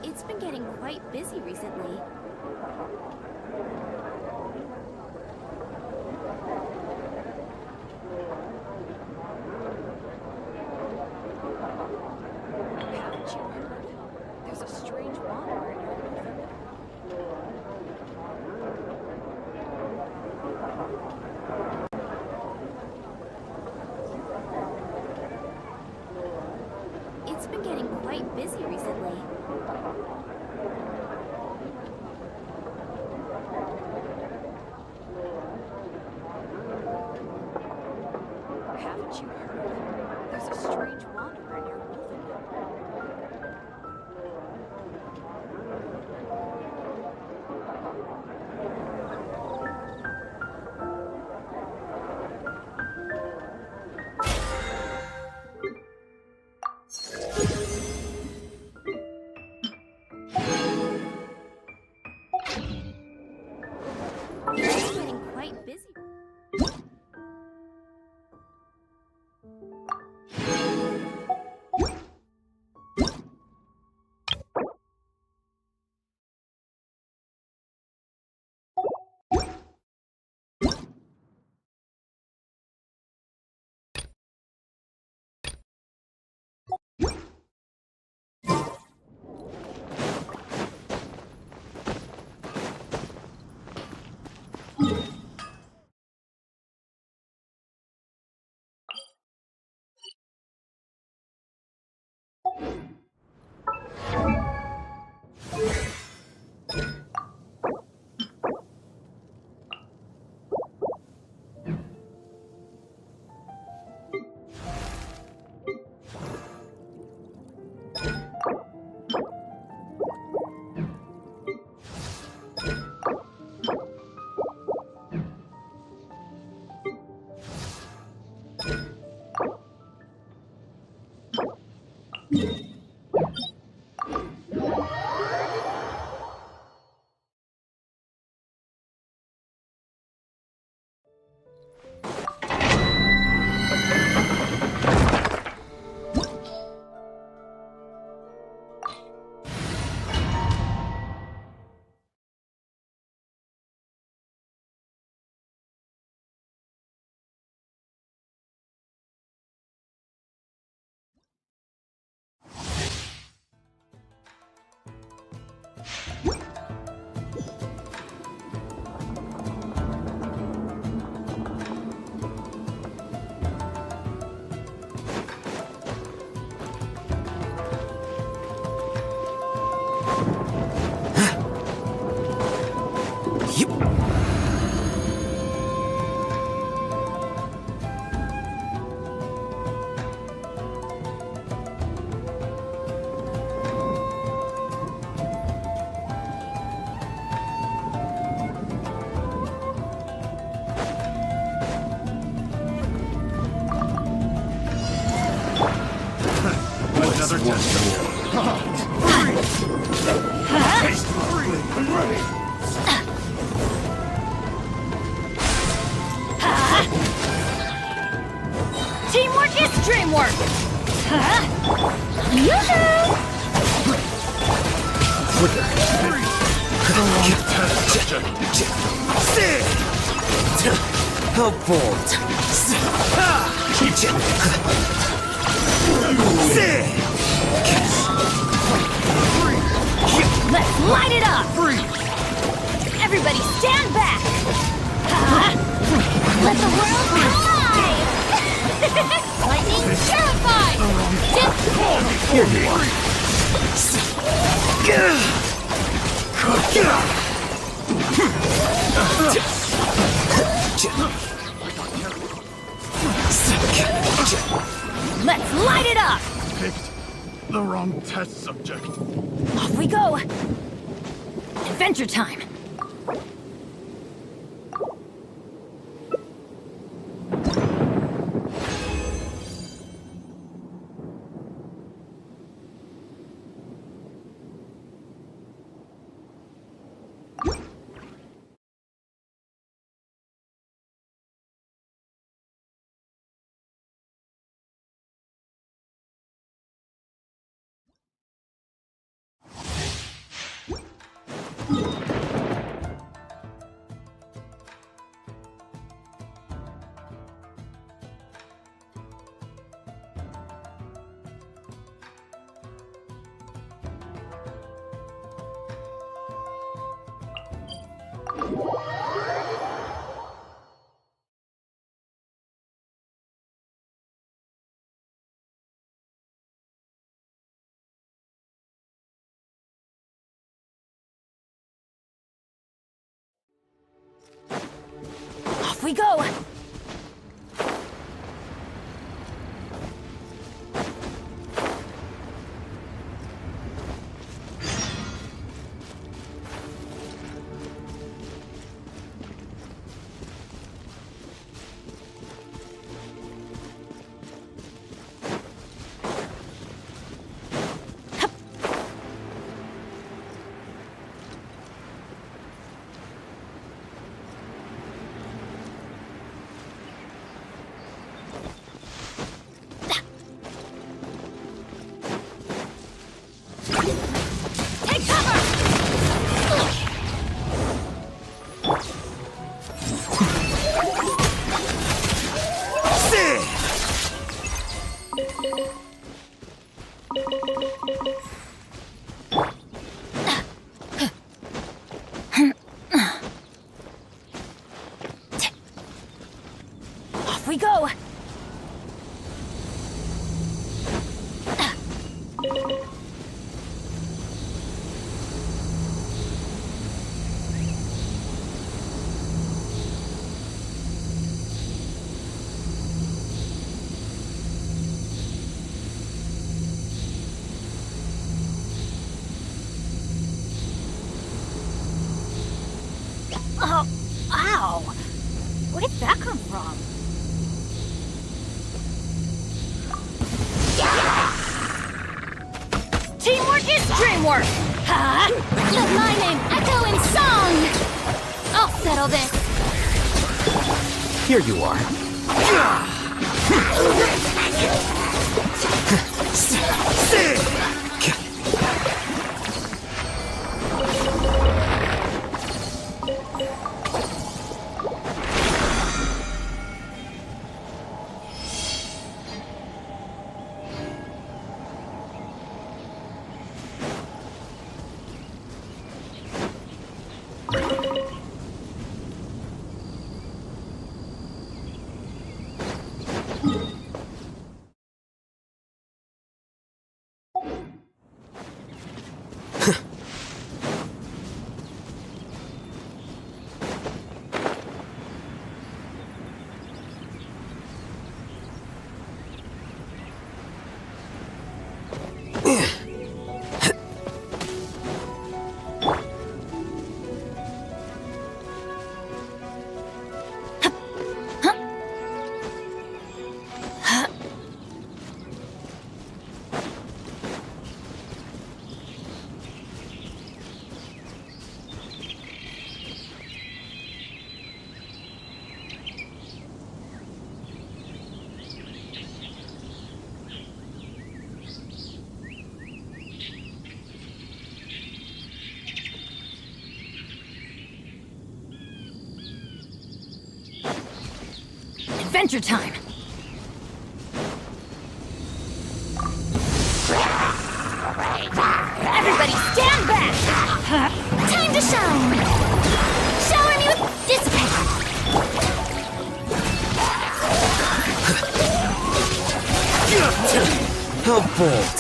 It's been getting quite busy recently. Haven't you heard? There's a strange wanderer in your movement. It's been getting quite busy recently. Haven't you heard? There's a strange wanderer in your movement. It's getting quite busy. Another test. Teamwork is dreamwork! Yoo-hoo! Flicker. How bold. Let's light it up! Everybody stand back! Let the world collide! Lightning terrified! Here you are. Let's light it up! Picked the wrong test subject. Off we go! Adventure time! Off we go! Off we go! Oh, ow! Where did that come from? Teamwork is dreamwork! Ha! Let my name echo in song! I'll settle this. Here you are. Adventure time! Everybody stand back! Time to shine! Shower me with dissipate! How bold!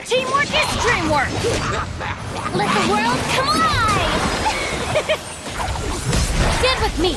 Teamwork is dreamwork! Let the world come alive! Stand with me!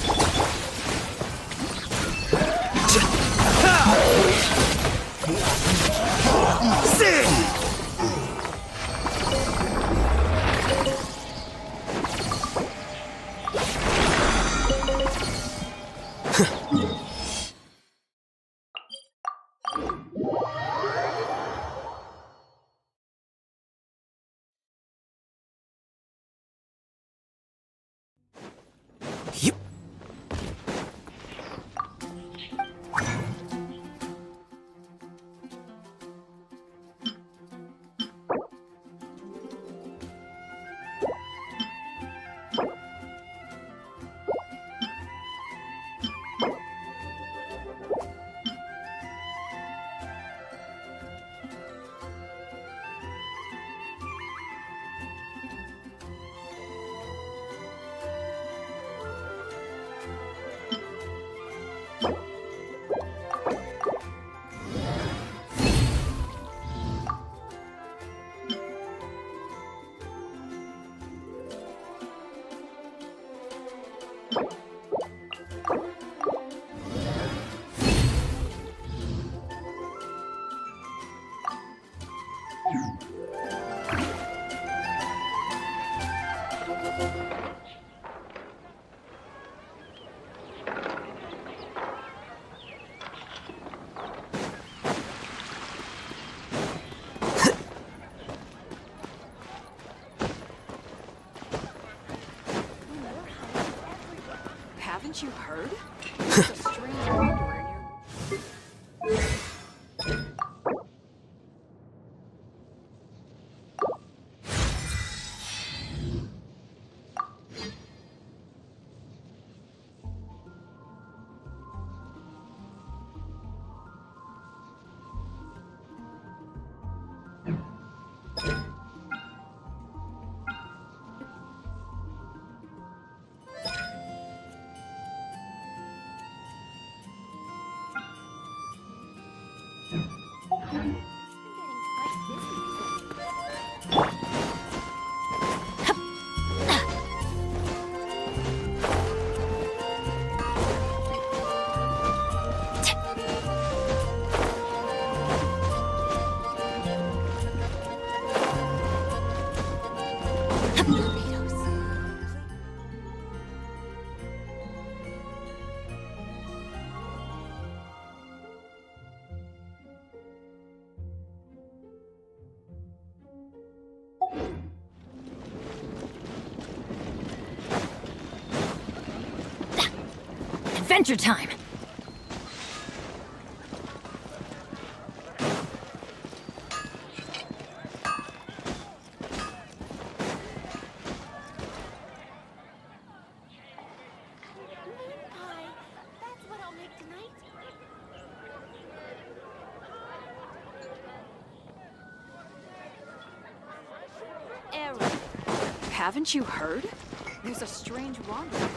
Haven't you heard? There's a strange wanderer near. Adventure time! Haven't you heard? There's a strange wanderer near.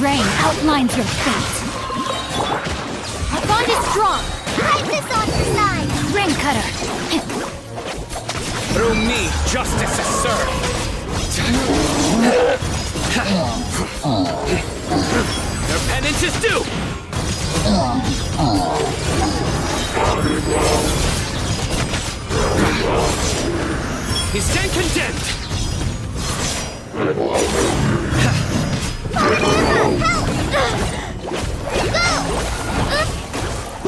rain outlines your fate. Our bond is strong. Hide this on your side! Rain cutter. Through me, justice is served. Their penance is due. He's then condemned.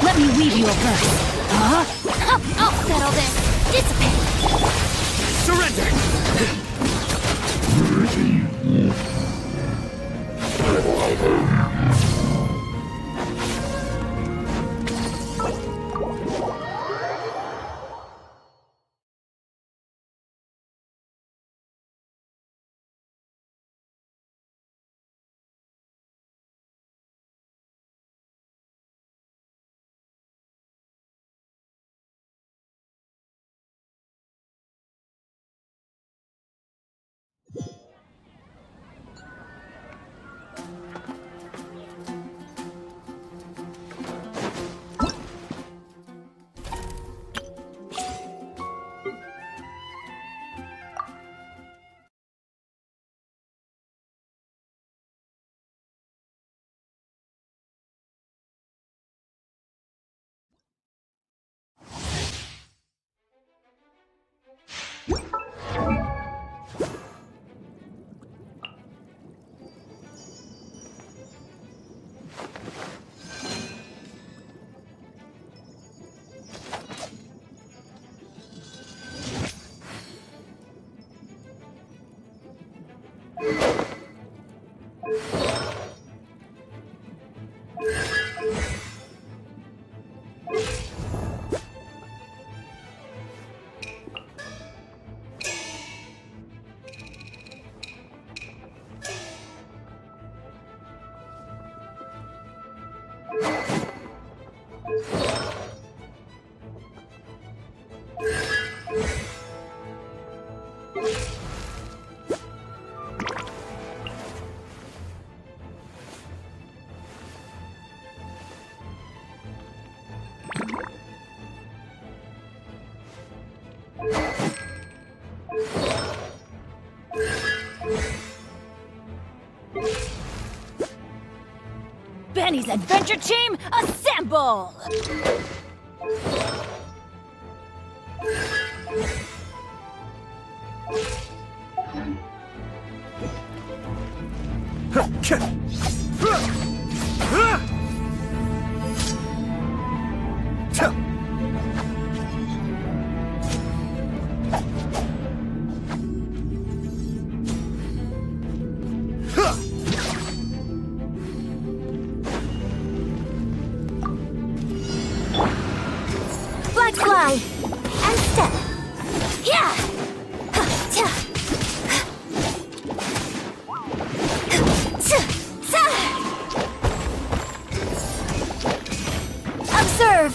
Let me weave you a verse. Huh? I'll settle this. Dissipate. Surrender. Benny's adventure team, assemble! Flag fly! And step! Yeah! Observe!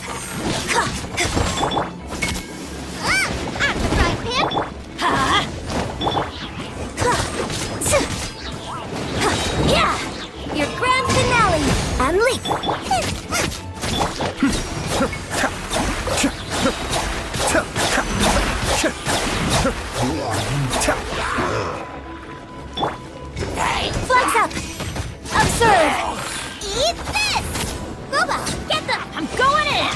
I'm the right pin! Yeah! Your grand finale! Unleash! Flags up! Observe! Eat this! Boba, get them! I'm going in!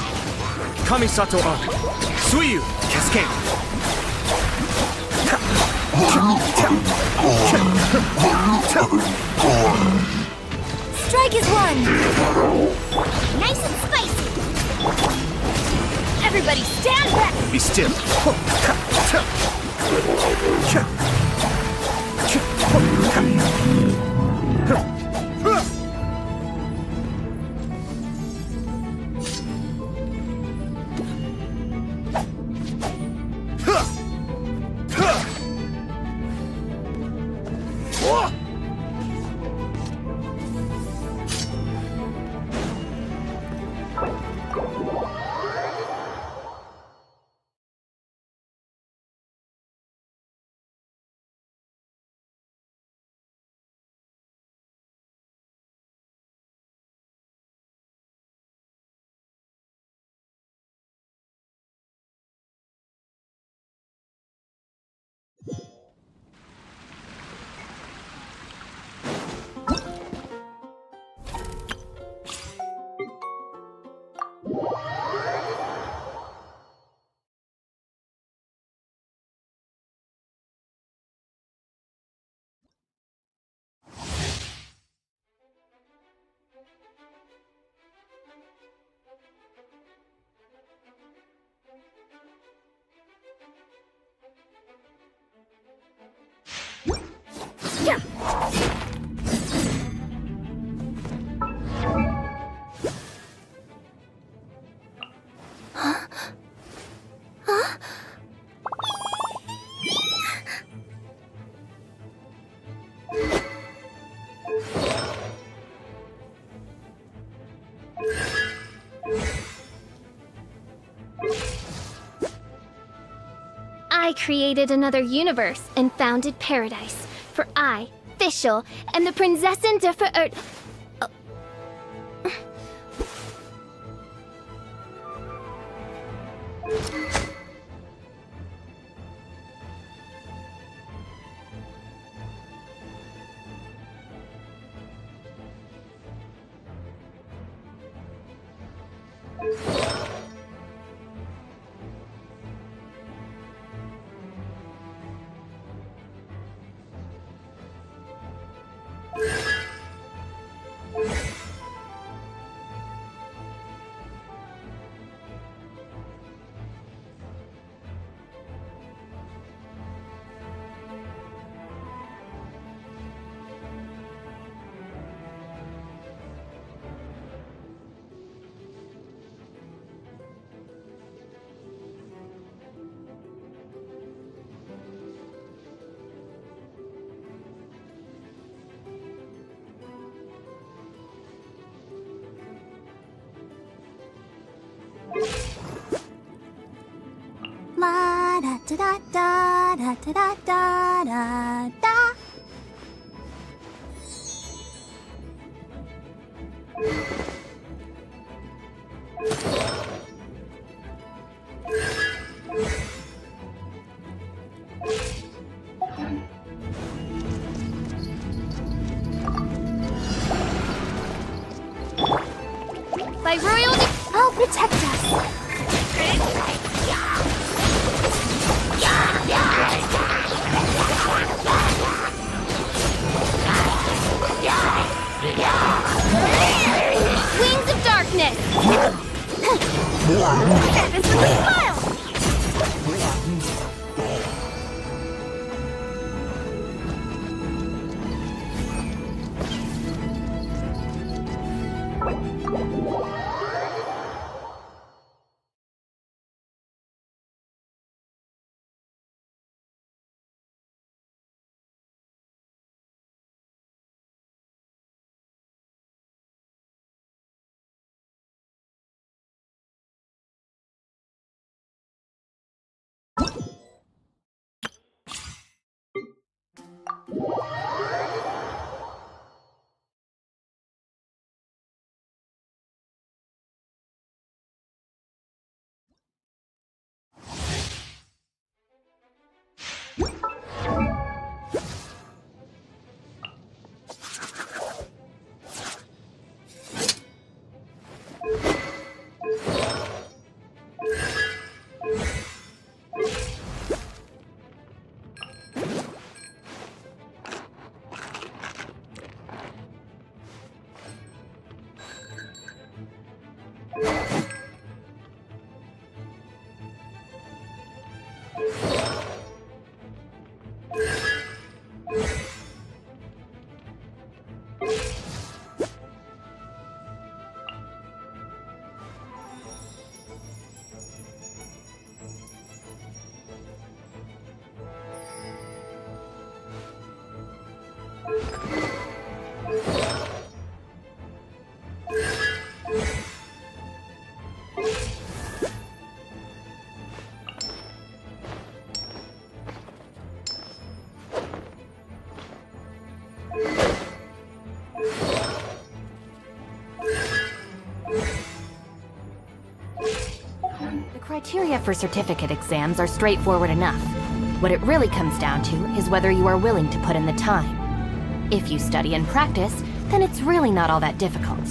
Kamisato up. Suiyu, cascade. Strike is one! Nice and spicy! Everybody stand back! Be still. I created another universe and founded paradise. For I, Fischl, am the Prinzessin der Verirrt. La da da da da da da da da da. By royal I'll protect us. wings of darkness! This is a smile. The criteria for certificate exams are straightforward enough. What it really comes down to is whether you are willing to put in the time. If you study and practice, then it's really not all that difficult.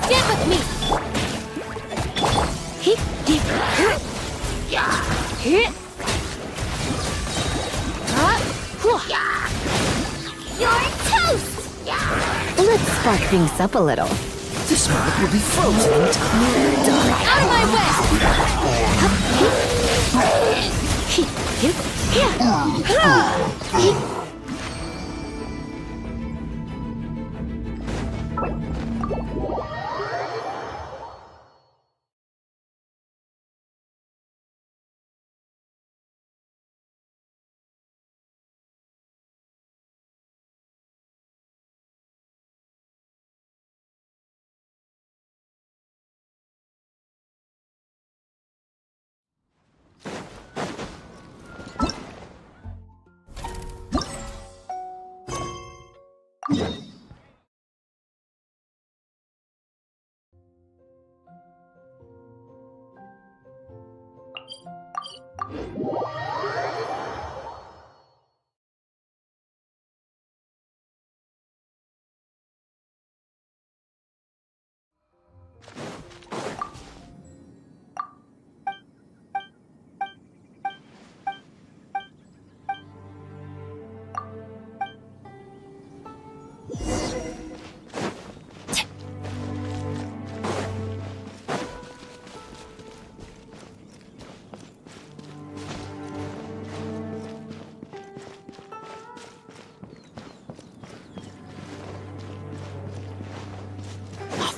Get with me! You're toast. Let's spark things up a little. This moment will be frozen in time. Out of my way!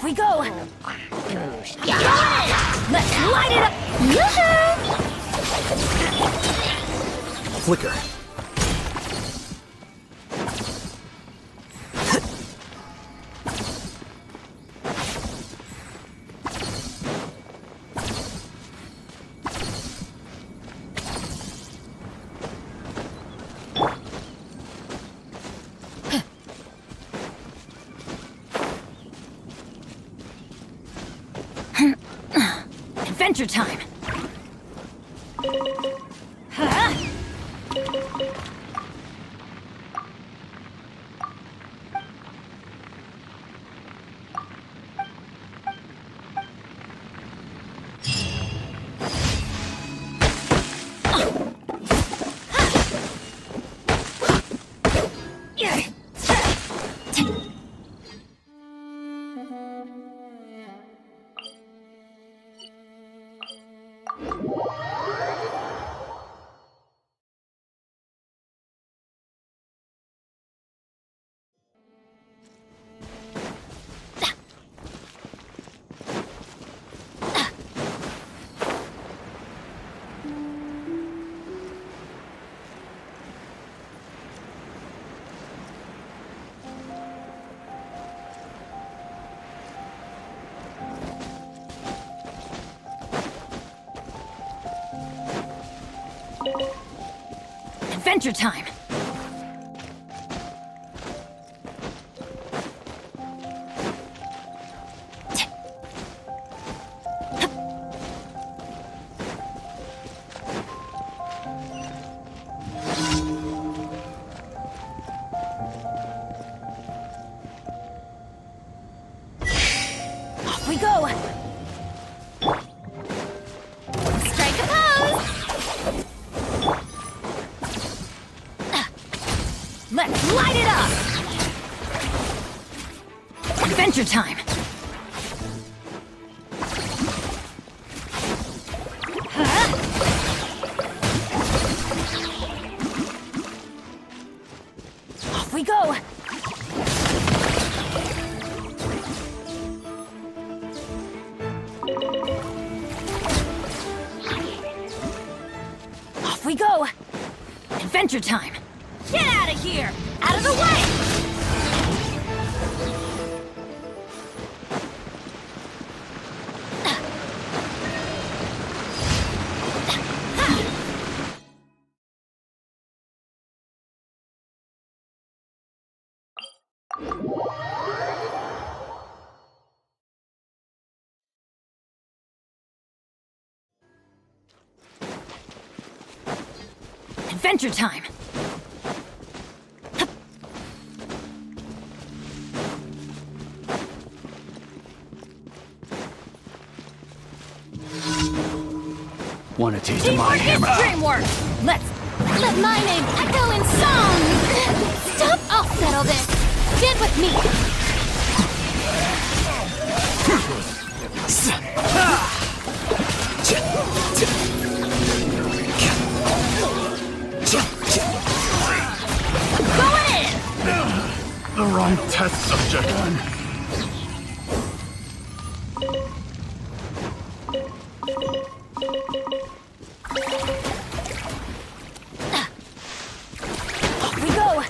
We go! Let's light it up! Flicker. Adventure time! Huh? Adventure time! Off we go! Strike a pose! Let's light it up! Adventure time! Huh? Off we go! Off we go! Adventure time! Get out of here! Out of the way! Adventure time! Want a taste of my hammer? DreamWorks! Let's... Let my name echo in song! Stop! I'll settle this! Get with me! The wrong test subject. Off we go!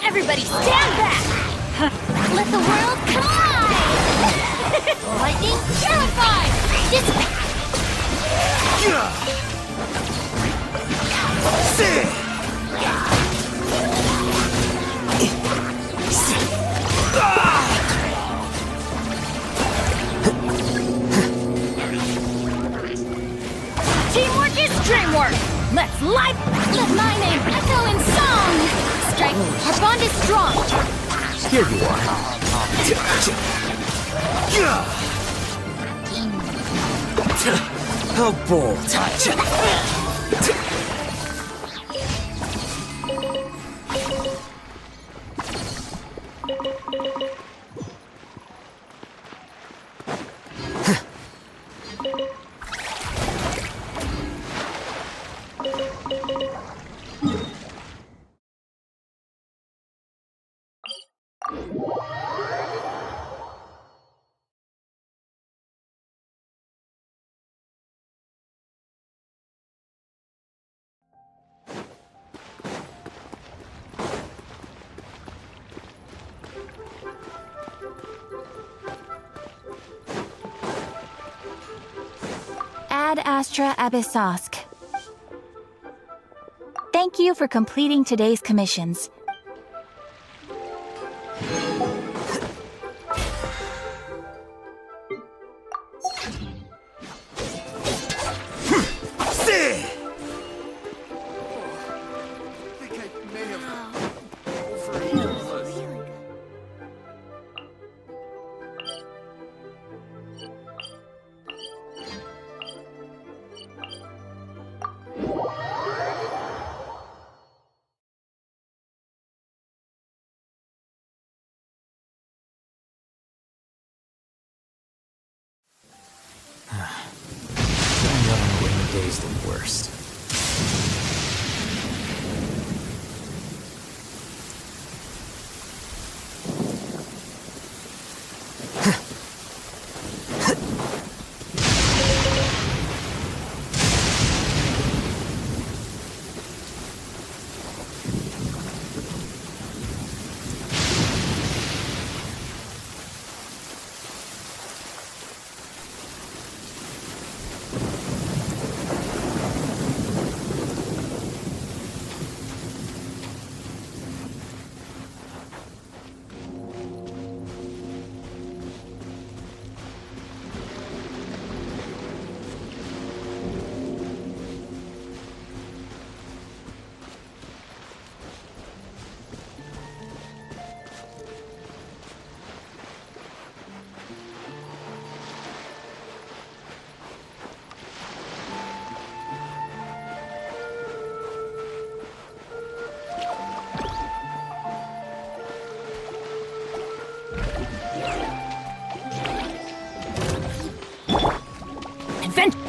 Everybody stand back! Let the world collide! Lightning terrified! Teamwork is dreamwork! Let my name echo in song! Strike, our bond is strong! Here you are. How bold. Ad Astra Abyssosk. Thank you for completing today's commissions. Day's the worst.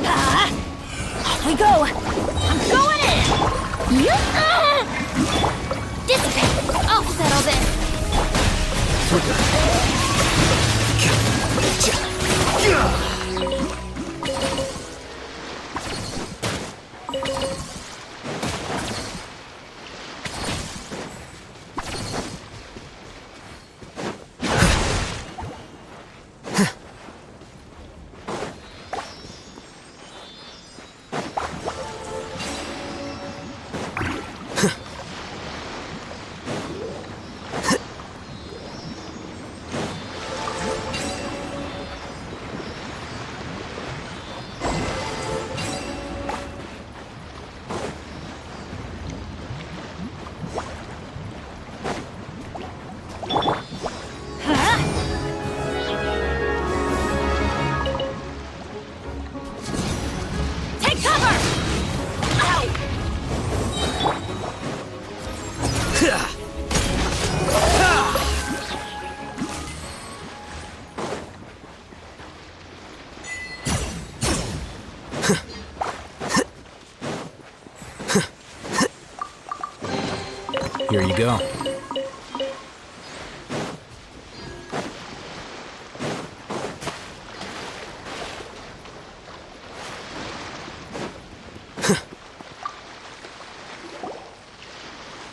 Off we go! I'm going in! Dissipate! I'll settle this! We're done. Here you go.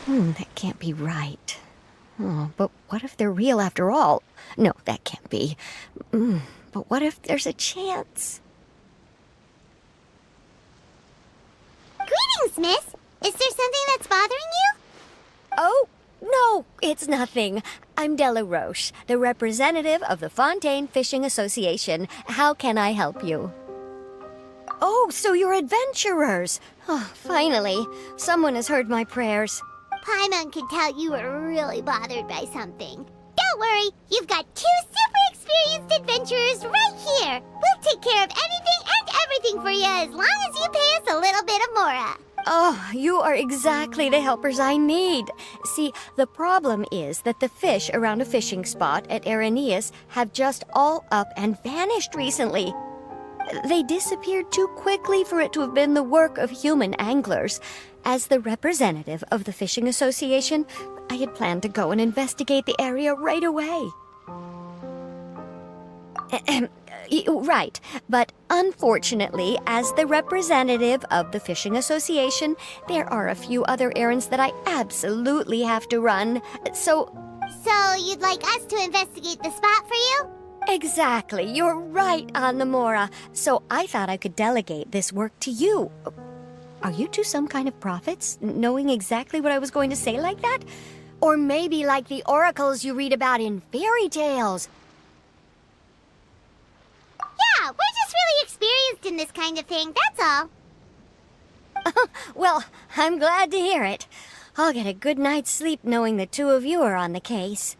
That can't be right. Oh, but what if they're real after all? No, that can't be. But what if there's a chance? Greetings, miss. Is there something that's bothering you? Oh, no, it's nothing. I'm Della Roche, the representative of the Fontaine Fishing Association. How can I help you? Oh, so you're adventurers. Oh, finally, someone has heard my prayers. Paimon could tell you were really bothered by something. Don't worry, you've got 2 super experienced adventurers right here. We'll take care of anything and everything for you as long as you pay us a little bit of mora. Oh, you are exactly the helpers I need. See, the problem is that the fish around a fishing spot at Arrhenius have just all up and vanished recently. They disappeared too quickly for it to have been the work of human anglers. As the representative of the Fishing Association, I had planned to go and investigate the area right away. Right, but unfortunately, as the representative of the Fishing Association, there are a few other errands that I absolutely have to run, So you'd like us to investigate the spot for you? Exactly, you're right on the Mora. So I thought I could delegate this work to you. Are you two some kind of prophets, knowing exactly what I was going to say like that? Or maybe like the oracles you read about in fairy tales? Yeah, we're just really experienced in this kind of thing, that's all. Well, I'm glad to hear it. I'll get a good night's sleep knowing the two of you are on the case.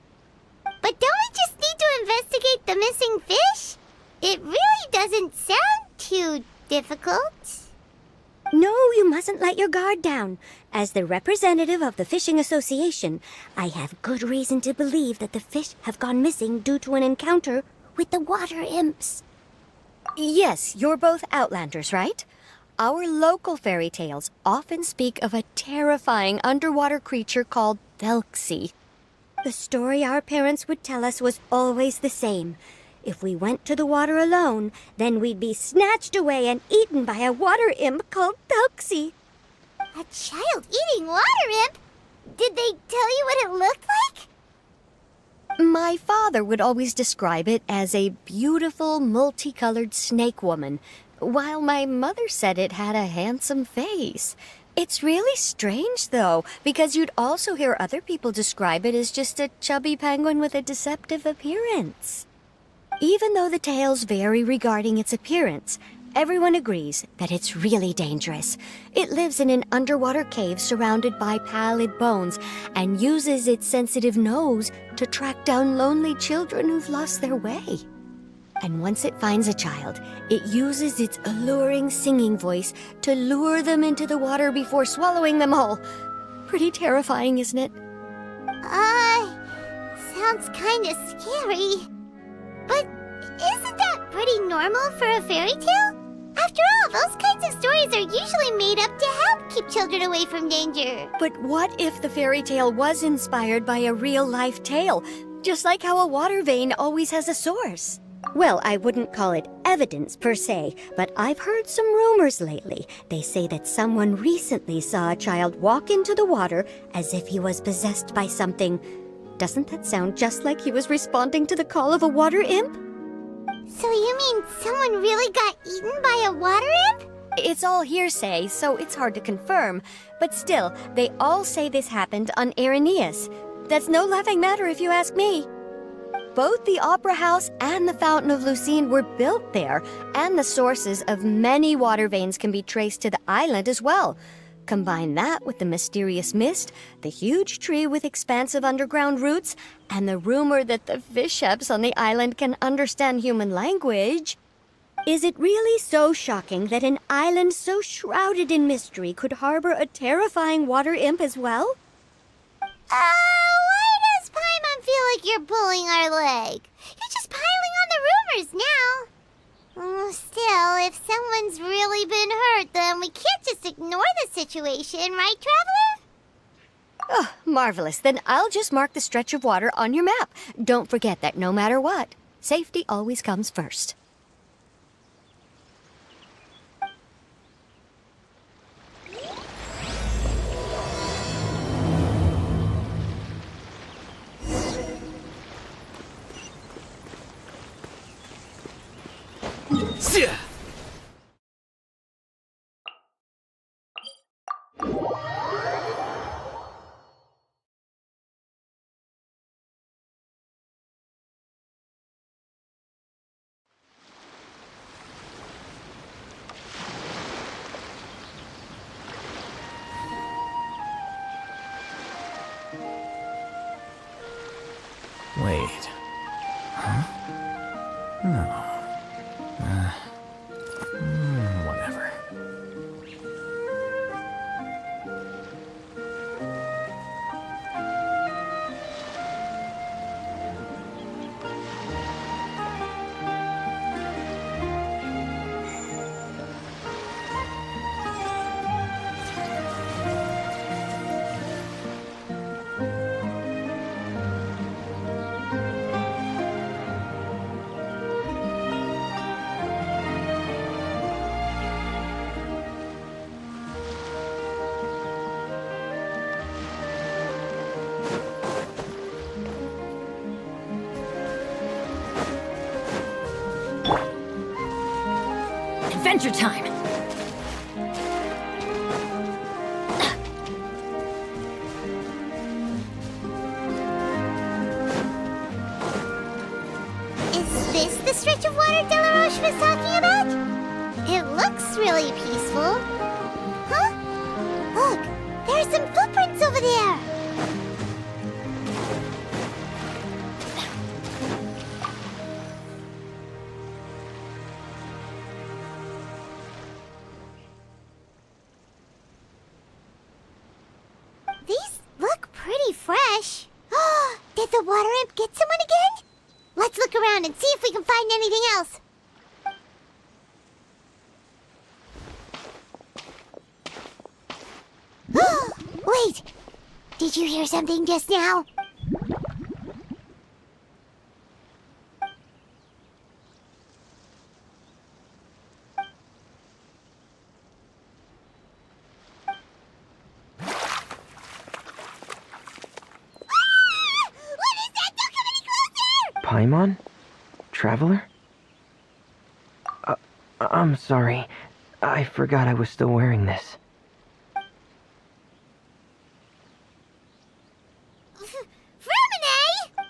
But don't we just need to investigate the missing fish? It really doesn't sound too difficult. No, you mustn't let your guard down. As the representative of the Fishing Association, I have good reason to believe that the fish have gone missing due to an encounter with the water imps. Yes, you're both Outlanders, right? Our local fairy tales often speak of a terrifying underwater creature called Thelxie. The story our parents would tell us was always the same. If we went to the water alone, then we'd be snatched away and eaten by a water imp called Thelxie. A child-eating water imp? Did they tell you what it looked like? My father would always describe it as a beautiful, multicolored snake woman, while my mother said it had a handsome face. It's really strange, though, because you'd also hear other people describe it as just a chubby penguin with a deceptive appearance. Even though the tales vary regarding its appearance, everyone agrees that it's really dangerous. It lives in an underwater cave surrounded by pallid bones and uses its sensitive nose to track down lonely children who've lost their way. And once it finds a child, it uses its alluring singing voice to lure them into the water before swallowing them all. Pretty terrifying, isn't it? Sounds kinda scary. But isn't that pretty normal for a fairy tale? After all, those kinds of stories are usually made up to help keep children away from danger. But what if the fairy tale was inspired by a real-life tale? Just like how a water vein always has a source. Well, I wouldn't call it evidence per se, but I've heard some rumors lately. They say that someone recently saw a child walk into the water as if he was possessed by something. Doesn't that sound just like he was responding to the call of a water imp? So you mean someone really got eaten by a water imp? It's all hearsay, so it's hard to confirm. But still, they all say this happened on Arrhenius. That's no laughing matter if you ask me. Both the Opera House and the Fountain of Lucine were built there, and the sources of many water veins can be traced to the island as well. Combine that with the mysterious mist, the huge tree with expansive underground roots, and the rumor that the fish-eps on the island can understand human language. Is it really so shocking that an island so shrouded in mystery could harbor a terrifying water imp as well? Why does Paimon feel like you're pulling our leg? You're just piling on the rumors now. Still, if someone's really been hurt, then we can't just ignore the situation, right, Traveler? Oh, marvelous. Then I'll just mark the stretch of water on your map. Don't forget that no matter what, safety always comes first. Yeah. Wait. Huh? No. Whatever. Adventure time! Is this the stretch of water Delaroche was talking about? It looks really peaceful. Huh? Look, there are some footprints over there. These look pretty fresh. Did the water imp get someone again? Let's look around and see if we can find anything else. Wait! Did you hear something just now? What is that? Don't come any closer! Paimon? Traveler? I'm sorry. I forgot I was still wearing this. Furina!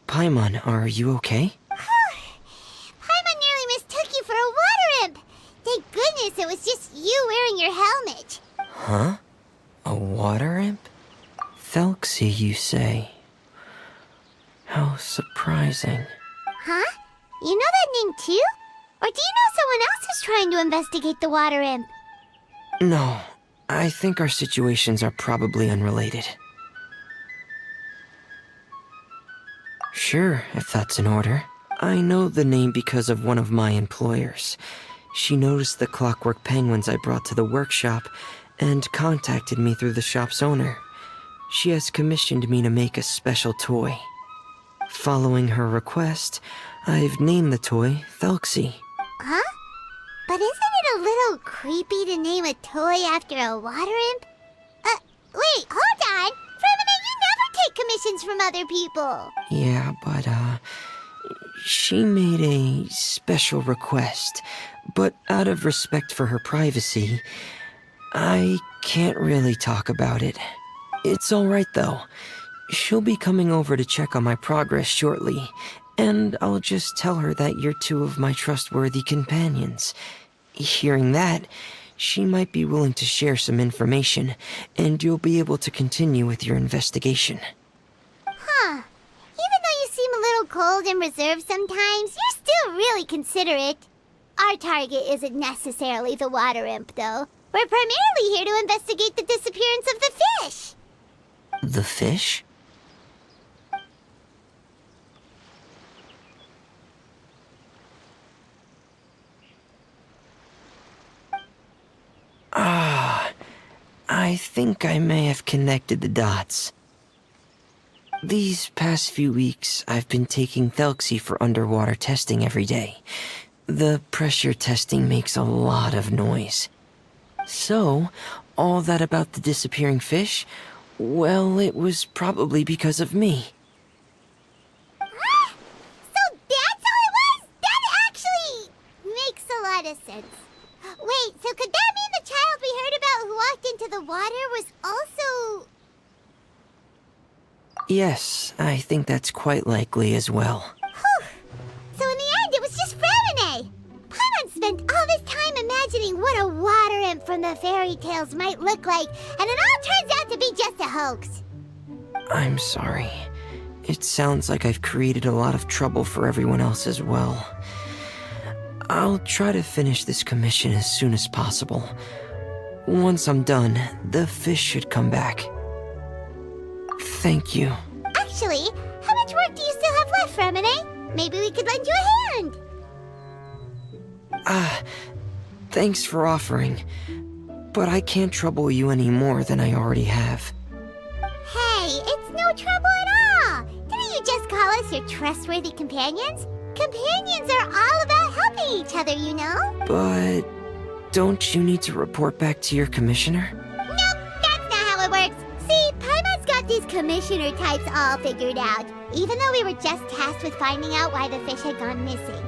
Paimon, are you okay? Paimon nearly mistook you for a water imp. Thank goodness it was just you wearing your helmet. Huh? A water imp? Thelxie, you say? How surprising. Huh? You know that name too? Or do you know someone else is trying to investigate the water imp? No, I think our situations are probably unrelated. Sure, if that's in order. I know the name because of one of my employers. She noticed the clockwork penguins I brought to the workshop and contacted me through the shop's owner. She has commissioned me to make a special toy. Following her request, I've named the toy Thelxie. Huh? But isn't it a little creepy to name a toy after a water imp? Wait, hold on! Furina, you never take commissions from other people! Yeah, but, she made a special request, but out of respect for her privacy, I can't really talk about it. It's alright though. She'll be coming over to check on my progress shortly, and I'll just tell her that you're two of my trustworthy companions. Hearing that, she might be willing to share some information, and you'll be able to continue with your investigation. Huh. Even though you seem a little cold and reserved sometimes, you're still really considerate. Our target isn't necessarily the water imp, though. We're primarily here to investigate the disappearance of the fish. The fish? I think I may have connected the dots. These past few weeks, I've been taking Thelxie for underwater testing every day. The pressure testing makes a lot of noise. So, all that about the disappearing fish, well, it was probably because of me. So that's how it was? That actually makes a lot of sense. Wait, so could that mean the child we heard about who walked into the water was also... Yes, I think that's quite likely as well. Whew. So in the end, it was just Furina. Paimon spent all this time imagining what a water imp from the fairy tales might look like, and it all turns out to be just a hoax. I'm sorry. It sounds like I've created a lot of trouble for everyone else as well. I'll try to finish this commission as soon as possible. Once I'm done, the fish should come back. Thank you. Actually, how much work do you still have left, Furina? Maybe we could lend you a hand. Thanks for offering. But I can't trouble you any more than I already have. Hey, it's no trouble at all. Didn't you just call us your trustworthy companions? Companions are all about helping each other, you know? But don't you need to report back to your commissioner? Nope, that's not how it works. See, Paimon's got these commissioner types all figured out, even though we were just tasked with finding out why the fish had gone missing.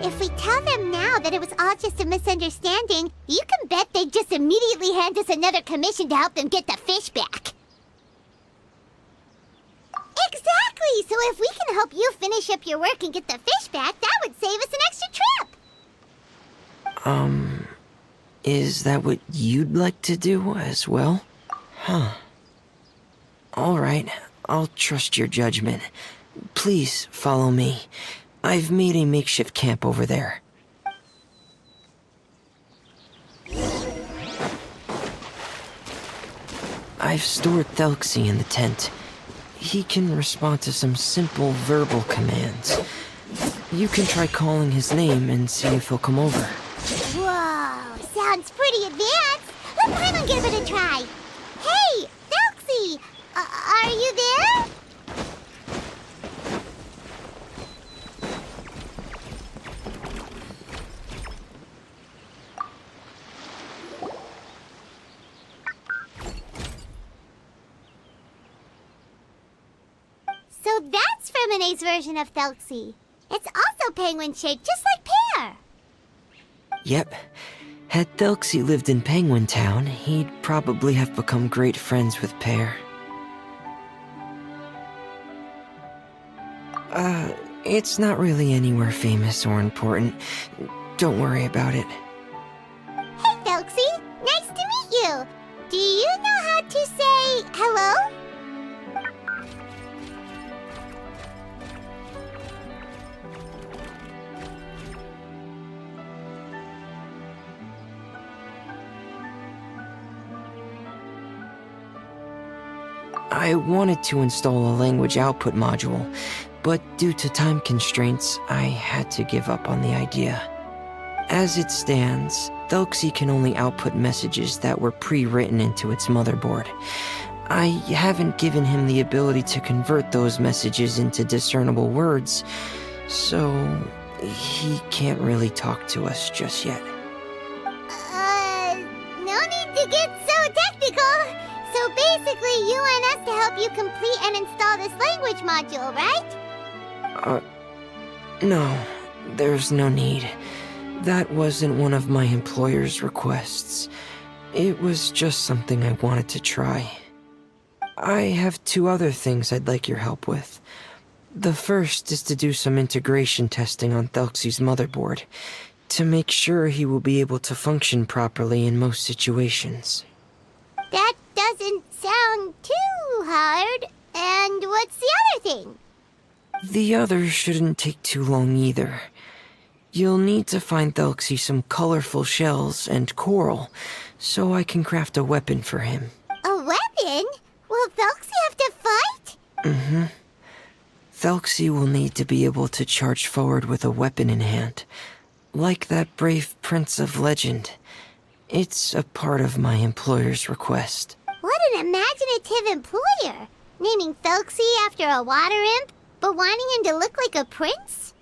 If we tell them now that it was all just a misunderstanding, you can bet they'd just immediately hand us another commission to help them get the fish back. Exactly! So if we can help you finish up your work and get the fish back, that would save us an extra trip! Is that what you'd like to do as well? Huh. Alright, I'll trust your judgment. Please follow me. I've made a makeshift camp over there. I've stored Thelxie in the tent. He can respond to some simple verbal commands. You can try calling his name and see if he'll come over. Whoa, sounds pretty advanced. Let Paimon give it a try. Hey, Thelxie, are you there? So that's Furina's version of Thelxie. It's also penguin-shaped, just like Pear. Yep. Had Thelxie lived in Penguin Town, he'd probably have become great friends with Pear. It's not really anywhere famous or important. Don't worry about it. Hey, Thelxie. Nice to meet you. Do you know how to say hello? I wanted to install a language output module, but due to time constraints, I had to give up on the idea. As it stands, Thelxie can only output messages that were pre-written into its motherboard. I haven't given him the ability to convert those messages into discernible words, so he can't really talk to us just yet. No need to get so technical. So basically, you want us to help you complete and install this language module, right? No, there's no need. That wasn't one of my employer's requests. It was just something I wanted to try. I have 2 other things I'd like your help with. The first is to do some integration testing on Thelxie's motherboard, to make sure he will be able to function properly in most situations. That doesn't sound too hard. And what's the other thing? The other shouldn't take too long either. You'll need to find Thelxie some colorful shells and coral, so I can craft a weapon for him. A weapon? Will Thelxie have to fight? Mm-hmm. Thelxie will need to be able to charge forward with a weapon in hand, like that brave prince of legend. It's a part of my employer's request. What an imaginative employer! Naming Thelxie after a water imp, but wanting him to look like a prince?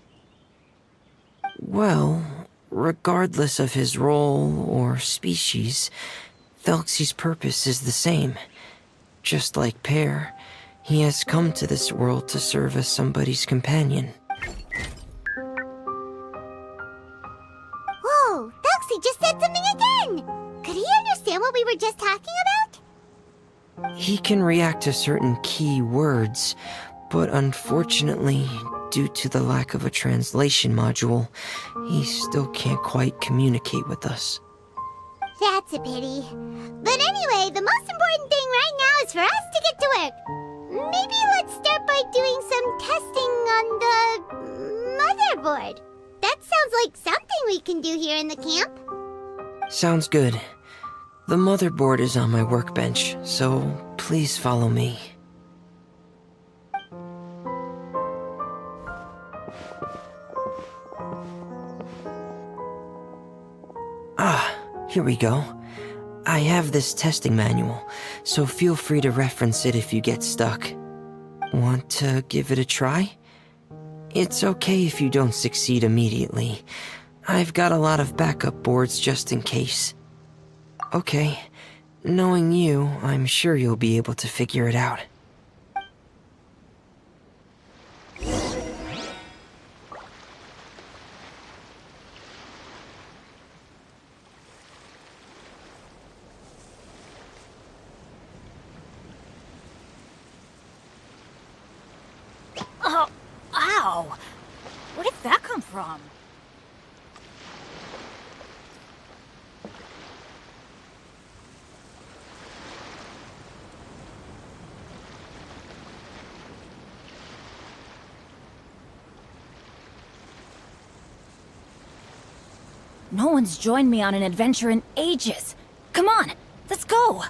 Well, regardless of his role or species, Thelxie's purpose is the same. Just like Pear, he has come to this world to serve as somebody's companion. Whoa, Thelxie just said something again! Could he understand what we were just talking about? He can react to certain key words, but unfortunately, due to the lack of a translation module, he still can't quite communicate with us. That's a pity. But anyway, the most important thing right now is for us to get to work. Maybe let's start by doing some testing on the motherboard. That sounds like something we can do here in the camp. Sounds good. The motherboard is on my workbench, so please follow me. Here we go. I have this testing manual, so feel free to reference it if you get stuck. Want to give it a try? It's okay if you don't succeed immediately. I've got a lot of backup boards just in case. Okay, knowing you, I'm sure you'll be able to figure it out. Oh, ow! Where did that come from? No one's joined me on an adventure in ages. Come on, let's go!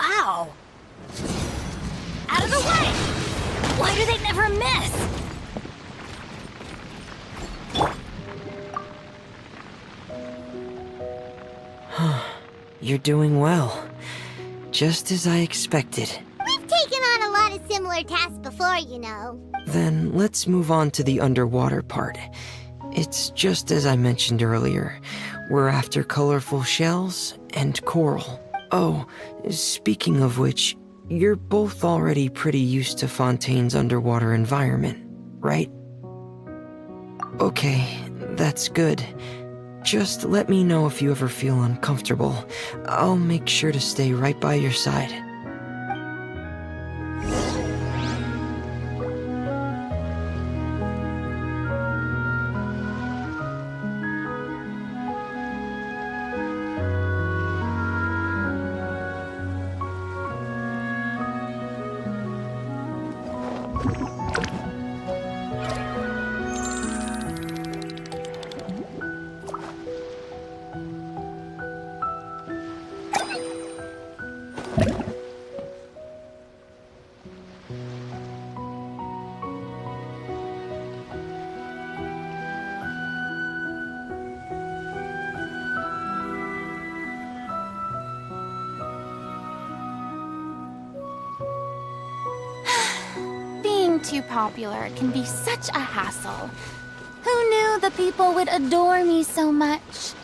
Ow! Out of the way! Why do they never miss? You're doing well. Just as I expected. We've taken on a lot of similar tasks before, you know. Then let's move on to the underwater part. It's just as I mentioned earlier. We're after colorful shells and coral. Oh, speaking of which, you're both already pretty used to Fontaine's underwater environment, right? Okay, that's good. Just let me know if you ever feel uncomfortable. I'll make sure to stay right by your side. Too popular can be such a hassle. Who knew the people would adore me so much?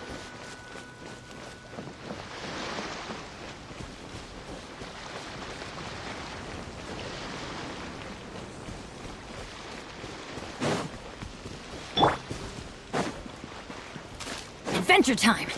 Adventure time!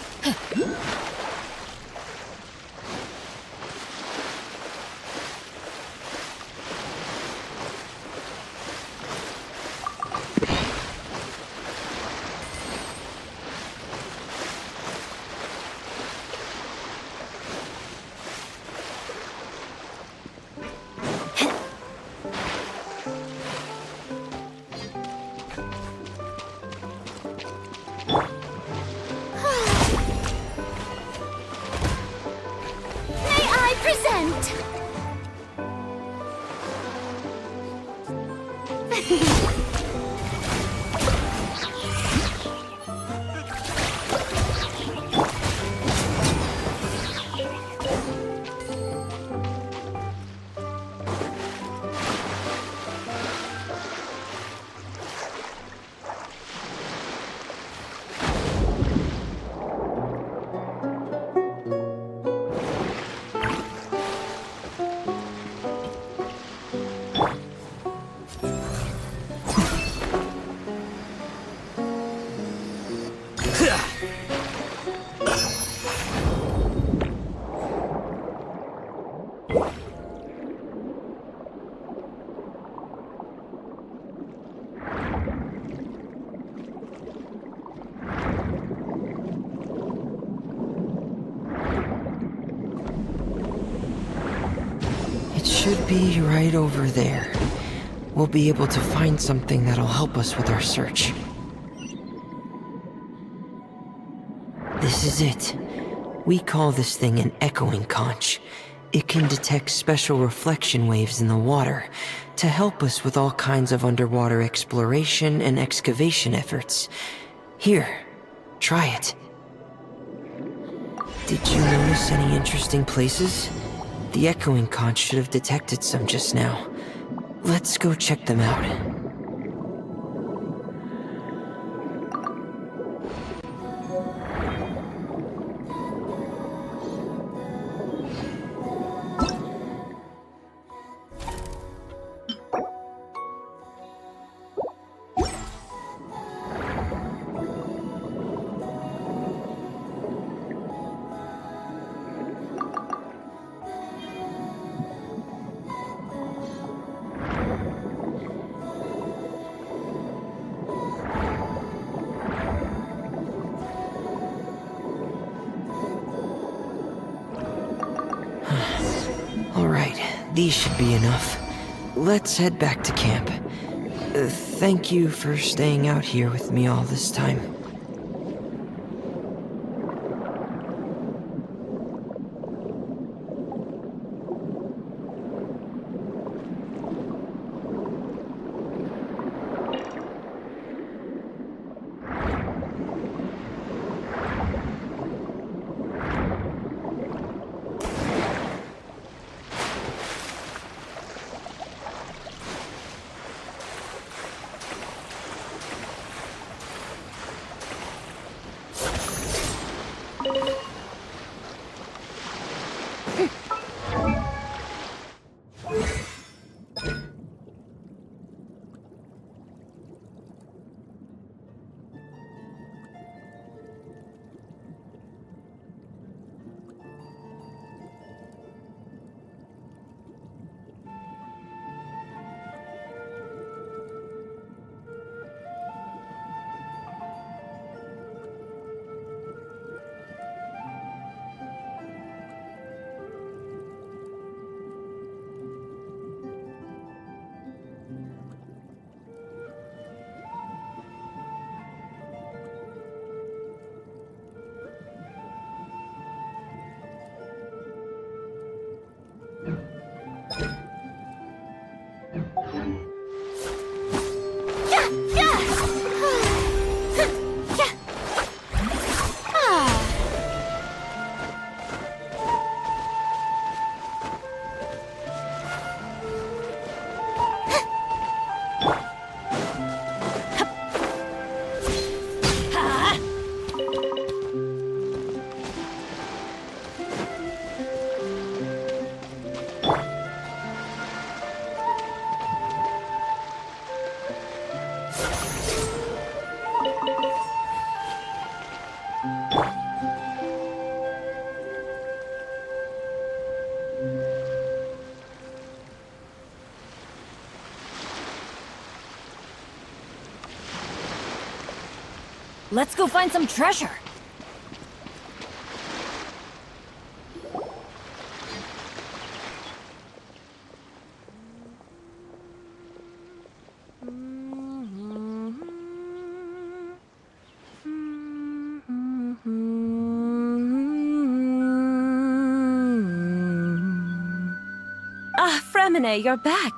Should be right over there. We'll be able to find something that'll help us with our search. This is it. We call this thing an echoing conch. It can detect special reflection waves in the water to help us with all kinds of underwater exploration and excavation efforts. Here, try it. Did you notice any interesting places? The echoing conch should have detected some just now. Let's go check them out. These should be enough. Let's head back to camp. Thank you for staying out here with me all this time. Let's go find some treasure. Ah, Fremine, you're back.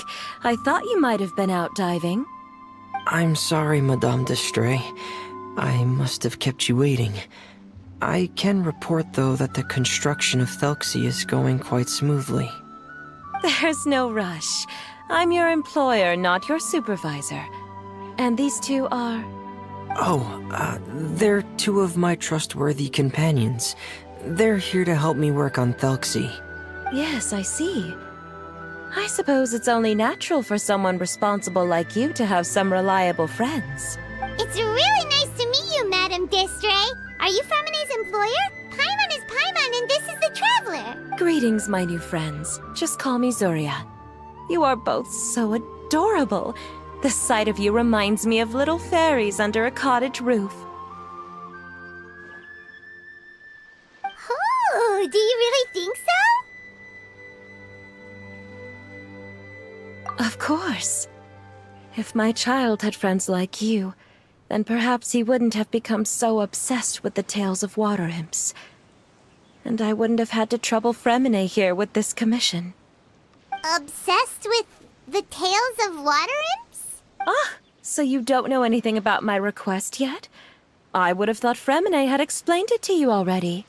I thought you might have been out diving. I'm sorry, Madame d'Estray. I must have kept you waiting. I can report, though, that the construction of Thelxie is going quite smoothly. There's no rush. I'm your employer, not your supervisor. And these two are... They're two of my trustworthy companions. They're here to help me work on Thelxie. Yes, I see. I suppose it's only natural for someone responsible like you to have some reliable friends. It's really nice to meet you, Madame d'Estray. Are you Fremine's employer? Paimon is Paimon, and this is the Traveler. Greetings, my new friends. Just call me Zuria. You are both so adorable. The sight of you reminds me of little fairies under a cottage roof. Oh, do you really think so? Of course. If my child had friends like you, then perhaps he wouldn't have become so obsessed with the tales of water imps. And I wouldn't have had to trouble Fremine here with this commission. Obsessed with the tales of water imps? Ah, so you don't know anything about my request yet? I would have thought Fremine had explained it to you already.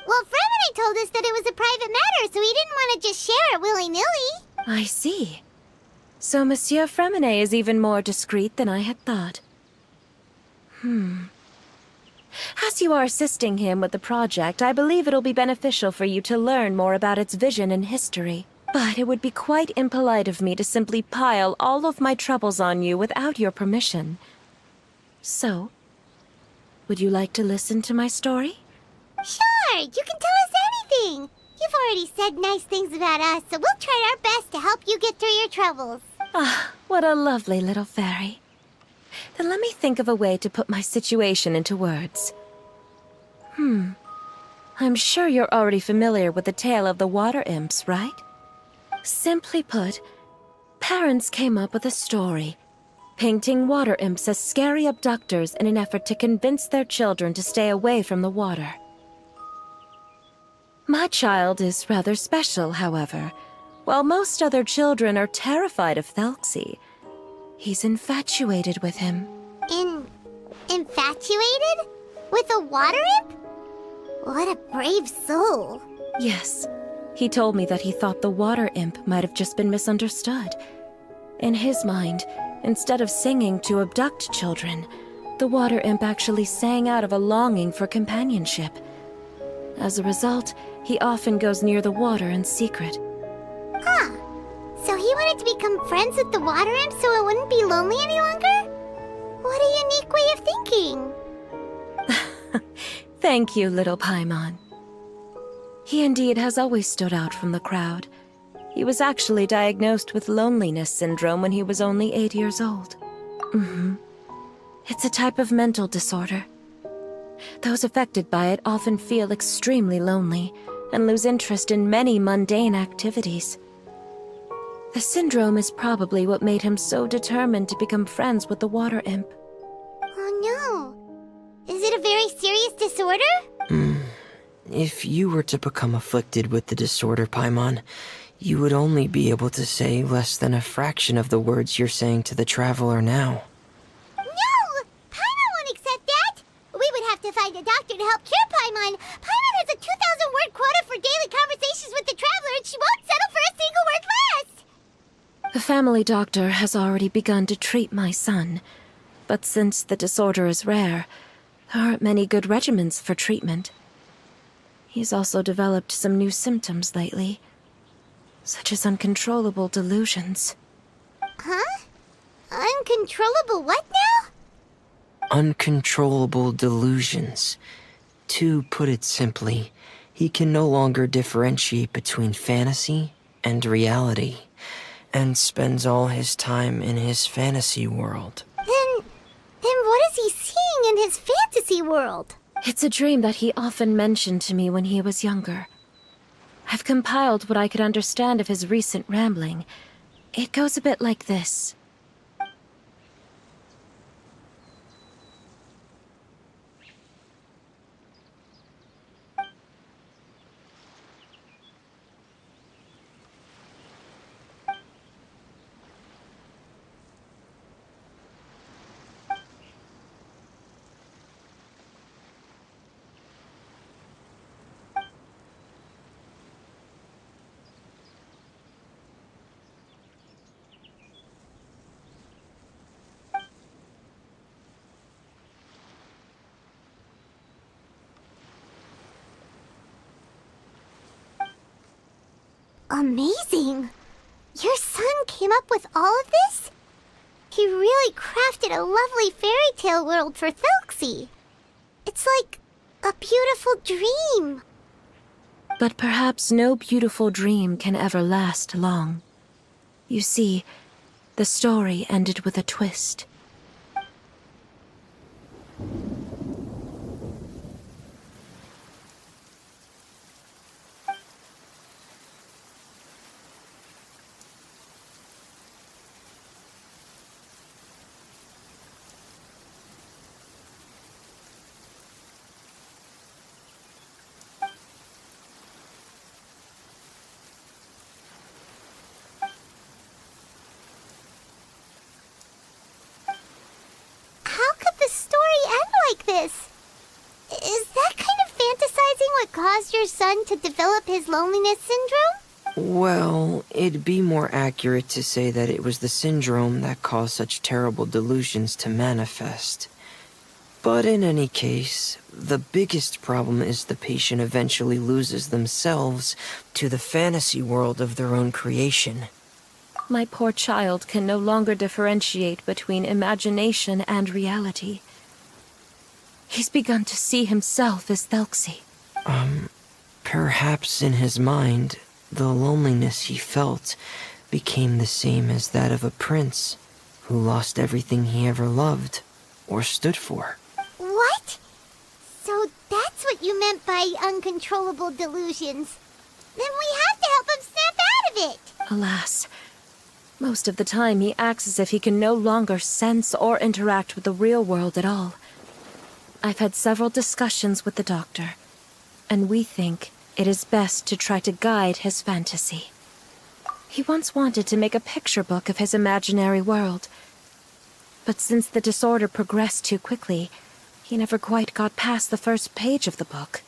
Well, Fremine told us that it was a private matter, so he didn't want to just share it willy-nilly. I see. So Monsieur Fremine is even more discreet than I had thought. As you are assisting him with the project, I believe it'll be beneficial for you to learn more about its vision and history. But it would be quite impolite of me to simply pile all of my troubles on you without your permission. So, would you like to listen to my story? Sure, you can tell us anything. You've already said nice things about us, so we'll try our best to help you get through your troubles. Ah, what a lovely little fairy. Then let me think of a way to put my situation into words. I'm sure you're already familiar with the tale of the water imps, right? Simply put, parents came up with a story, painting water imps as scary abductors in an effort to convince their children to stay away from the water. My child is rather special, however. While most other children are terrified of Thelxie, he's infatuated with him. Infatuated? With a water imp? What a brave soul. Yes, he told me that he thought the water imp might have just been misunderstood. In his mind, instead of singing to abduct children, the water imp actually sang out of a longing for companionship. As a result, he often goes near the water in secret. Huh. So he wanted to become friends with the water imp so it wouldn't be lonely any longer? What a unique way of thinking. Thank you, little Paimon. He indeed has always stood out from the crowd. He was actually diagnosed with loneliness syndrome when he was only 8 years old. It's a type of mental disorder. Those affected by it often feel extremely lonely and lose interest in many mundane activities. The syndrome is probably what made him so determined to become friends with the water imp. Oh no. Is it a very serious disorder? If you were to become afflicted with the disorder, Paimon, you would only be able to say less than a fraction of the words you're saying to the Traveler now. No! Paimon won't accept that! We would have to find a doctor to help cure Paimon. Paimon has a 2,000-word quota for daily conversations with the Traveler, and she won't settle for a single word less! The family doctor has already begun to treat my son, but since the disorder is rare, there aren't many good regimens for treatment. He's also developed some new symptoms lately, such as uncontrollable delusions. Huh? Uncontrollable what now? Uncontrollable delusions. To put it simply, he can no longer differentiate between fantasy and reality, and spends all his time in his fantasy world. Then what is he seeing in his fantasy world. It's a dream that he often mentioned to me when he was younger. I've compiled what I could understand of his recent rambling. It goes a bit like this. Amazing! Your son came up with all of this? He really crafted a lovely fairy tale world for Thelxie. It's like a beautiful dream. But perhaps no beautiful dream can ever last long. You see, the story ended with a twist. This? Is that kind of fantasizing what caused your son to develop his loneliness syndrome? Well, it'd be more accurate to say that it was the syndrome that caused such terrible delusions to manifest. But in any case, the biggest problem is the patient eventually loses themselves to the fantasy world of their own creation. My poor child can no longer differentiate between imagination and reality. He's begun to see himself as Thelxie. Perhaps in his mind, the loneliness he felt became the same as that of a prince who lost everything he ever loved or stood for. What? So that's what you meant by uncontrollable delusions. Then we have to help him snap out of it. Alas, most of the time he acts as if he can no longer sense or interact with the real world at all. I've had several discussions with the doctor, and we think it is best to try to guide his fantasy. He once wanted to make a picture book of his imaginary world, but since the disorder progressed too quickly, he never quite got past the first page of the book.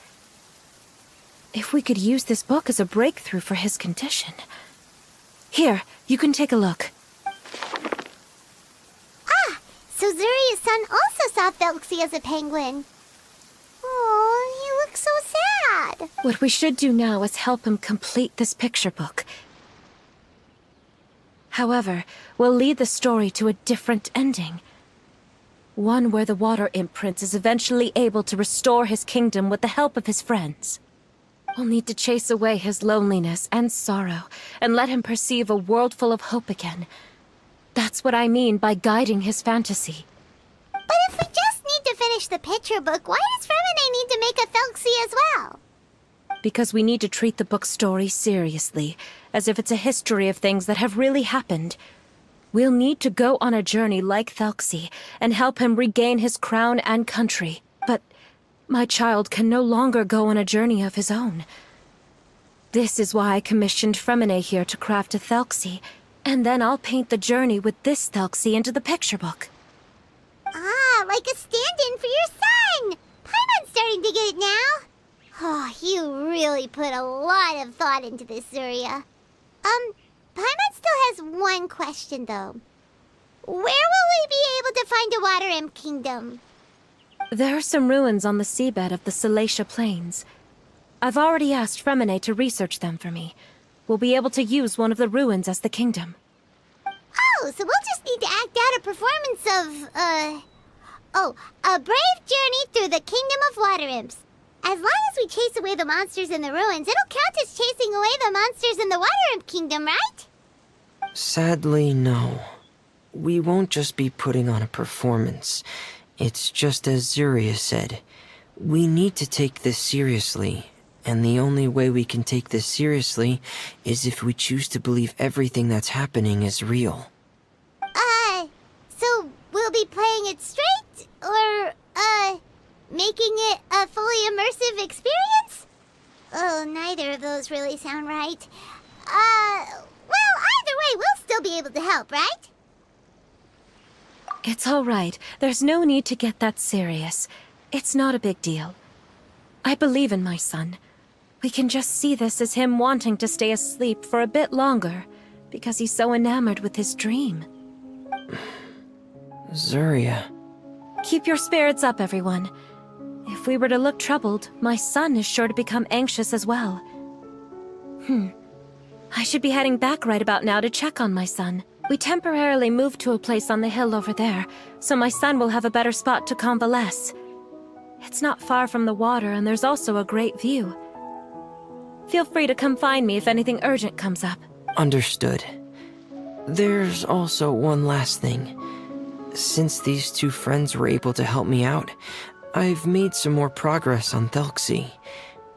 If we could use this book as a breakthrough for his condition... Here, you can take a look. So Zuri's son also saw Thelxie as a penguin. Oh, he looks so sad. What we should do now is help him complete this picture book. However, we'll lead the story to a different ending. One where the Water Imp Prince is eventually able to restore his kingdom with the help of his friends. We'll need to chase away his loneliness and sorrow, and let him perceive a world full of hope again. That's what I mean by guiding his fantasy. But if we just need to finish the picture book, why does Furina need to make a Thelxie as well? Because we need to treat the book's story seriously, as if it's a history of things that have really happened. We'll need to go on a journey like Thelxie, and help him regain his crown and country. But my child can no longer go on a journey of his own. This is why I commissioned Furina here to craft a Thelxie, and then I'll paint the journey with this Thelxie into the picture book. Ah, like a stand-in for your son! Paimon's starting to get it now. Oh, you really put a lot of thought into this, Zuria. Paimon still has one question, though. Where will we be able to find a Water Imp Kingdom? There are some ruins on the seabed of the Salacia Plains. I've already asked Furina to research them for me. We'll be able to use one of the ruins as the kingdom. Oh, so we'll just need to act out a performance of, a brave journey through the Kingdom of Water Imps. As long as we chase away the monsters in the ruins, it'll count as chasing away the monsters in the Water Imp Kingdom, right? Sadly, no. We won't just be putting on a performance. It's just as Zuria said. We need to take this seriously, and the only way we can take this seriously is if we choose to believe everything that's happening is real. So we'll be playing it straight, or, making it a fully immersive experience? Oh, neither of those really sound right. Well, either way, we'll still be able to help, right? It's all right. There's no need to get that serious. It's not a big deal. I believe in my son. We can just see this as him wanting to stay asleep for a bit longer, because he's so enamored with his dream. Zuria. Keep your spirits up, everyone. If we were to look troubled, my son is sure to become anxious as well. I should be heading back right about now to check on my son. We temporarily moved to a place on the hill over there, so my son will have a better spot to convalesce. It's not far from the water, and there's also a great view. Feel free to come find me if anything urgent comes up. Understood. There's also one last thing. Since these two friends were able to help me out, I've made some more progress on Thelxie.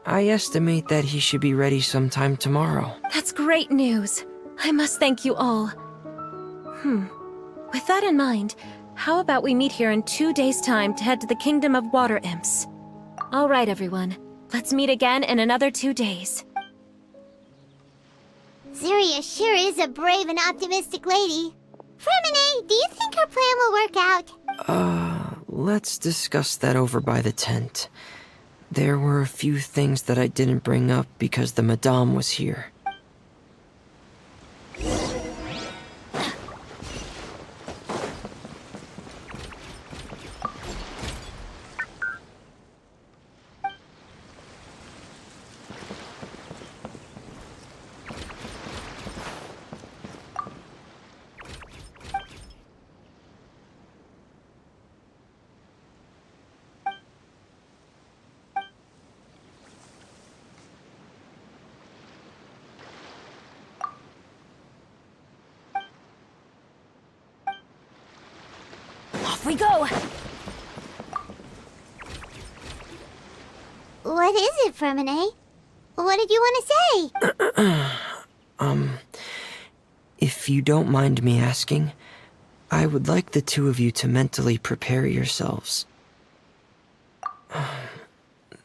I estimate that he should be ready sometime tomorrow. That's great news. I must thank you all. With that in mind, how about we meet here in 2 days' time to head to the Kingdom of Water Imps? All right, everyone. Let's meet again in another 2 days. Zuria sure is a brave and optimistic lady. Fremine, do you think her plan will work out? Let's discuss that over by the tent. There were a few things that I didn't bring up because the Madame was here. Off we go! What is it, Fremine? What did you want to say? If you don't mind me asking, I would like the two of you to mentally prepare yourselves.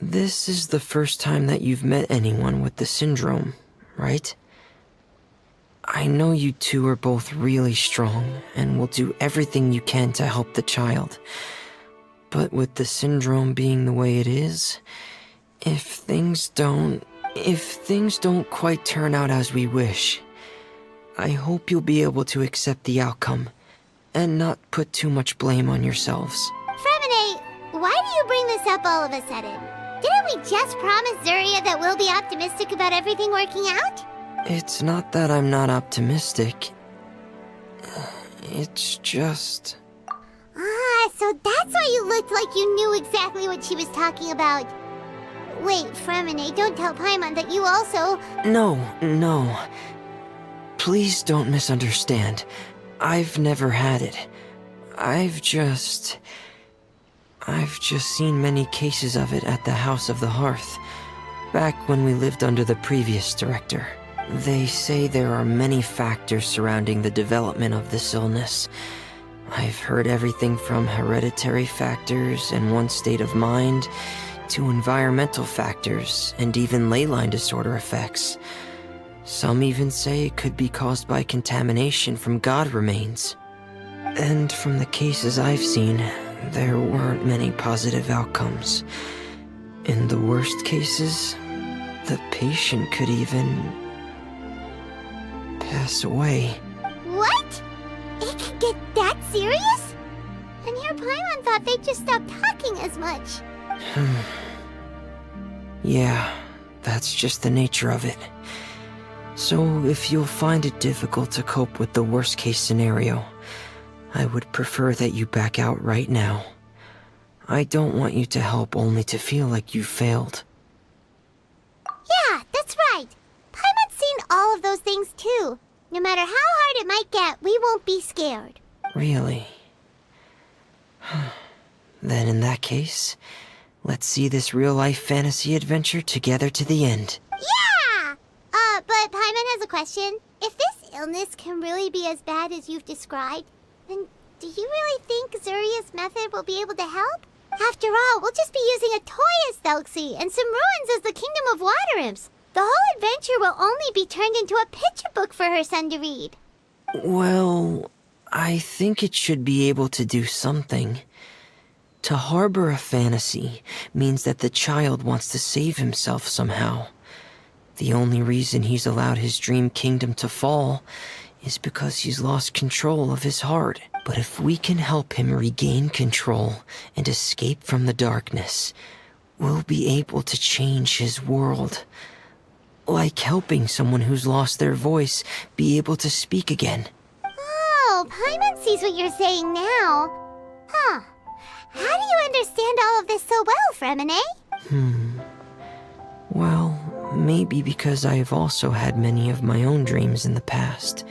This is the first time that you've met anyone with the syndrome, right? I know you two are both really strong and will do everything you can to help the child. But with the syndrome being the way it is, if things don't quite turn out as we wish, I hope you'll be able to accept the outcome and not put too much blame on yourselves. Fremine, why do you bring this up all of a sudden? Didn't we just promise Zuria that we'll be optimistic about everything working out? It's not that I'm not optimistic. It's just... So that's why you looked like you knew exactly what she was talking about. Wait, Fremine, don't tell Paimon that you also... No. Please don't misunderstand. I've never had it. I've just seen many cases of it at the House of the Hearth, back when we lived under the previous director. They say there are many factors surrounding the development of this illness. I've heard everything from hereditary factors and one's state of mind, to environmental factors, and even ley line disorder effects. Some even say it could be caused by contamination from god remains. And from the cases I've seen, there weren't many positive outcomes. In the worst cases, the patient could even pass away. What? It could get that serious? And here Paimon thought they'd just stop talking as much. Yeah, that's just the nature of it. So if you'll find it difficult to cope with the worst case scenario, I would prefer that you back out right now. I don't want you to help only to feel like you failed. Yeah, that's right. Paimon's seen all of those things too. No matter how hard it might get, we won't be scared. Really? Then in that case, let's see this real-life fantasy adventure together to the end. Yeah! But Paimon has a question. If this illness can really be as bad as you've described, then do you really think Zuria's method will be able to help? After all, we'll just be using a toy as Thelxie and some ruins as the Kingdom of Water Imps. The whole adventure will only be turned into a picture book for her son to read. Well, I think it should be able to do something. To harbor a fantasy means that the child wants to save himself somehow. The only reason he's allowed his dream kingdom to fall is because he's lost control of his heart. But if we can help him regain control and escape from the darkness, we'll be able to change his world. Like helping someone who's lost their voice be able to speak again. Oh, Paimon sees what you're saying now. Huh. How do you understand all of this so well, Fremine? Well, maybe because I have also had many of my own dreams in the past.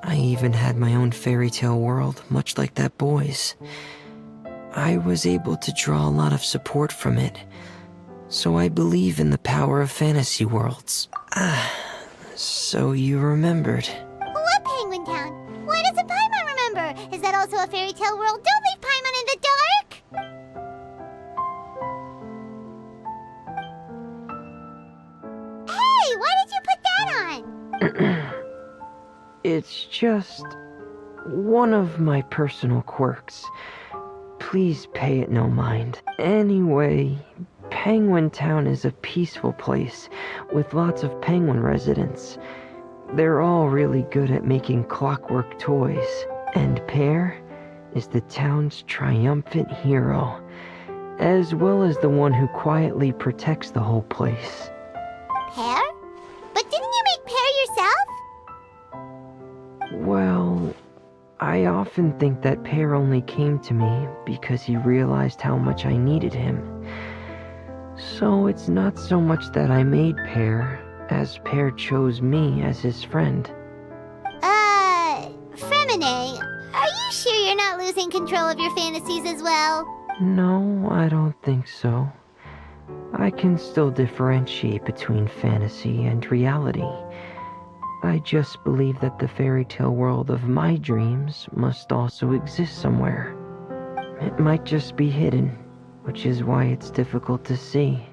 I even had my own fairy tale world, much like that boy's. I was able to draw a lot of support from it, so I believe in the power of fantasy worlds. So you remembered. What Penguin Town? Why doesn't Paimon remember? Is that also a fairy tale world? Don't leave Paimon in the dark! Hey, why did you put that on? It's just one of my personal quirks. Please pay it no mind. Anyway, Penguin Town is a peaceful place with lots of penguin residents. They're all really good at making clockwork toys. And Pear is the town's triumphant hero, as well as the one who quietly protects the whole place. Pear? But didn't you make Pear yourself? Well, I often think that Pear only came to me because he realized how much I needed him. So it's not so much that I made Pear, as Pear chose me as his friend. Fremine, are you sure you're not losing control of your fantasies as well? No, I don't think so. I can still differentiate between fantasy and reality. I just believe that the fairy tale world of my dreams must also exist somewhere. It might just be hidden, which is why it's difficult to see.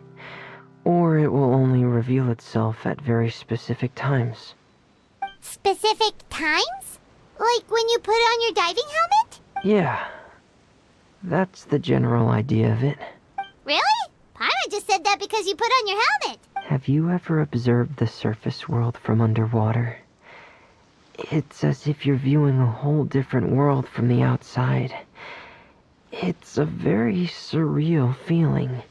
Or it will only reveal itself at very specific times. Specific times? Like when you put on your diving helmet? Yeah, that's the general idea of it. Really? Paimon just said that because you put on your helmet. Have you ever observed the surface world from underwater? It's as if you're viewing a whole different world from the outside. It's a very surreal feeling.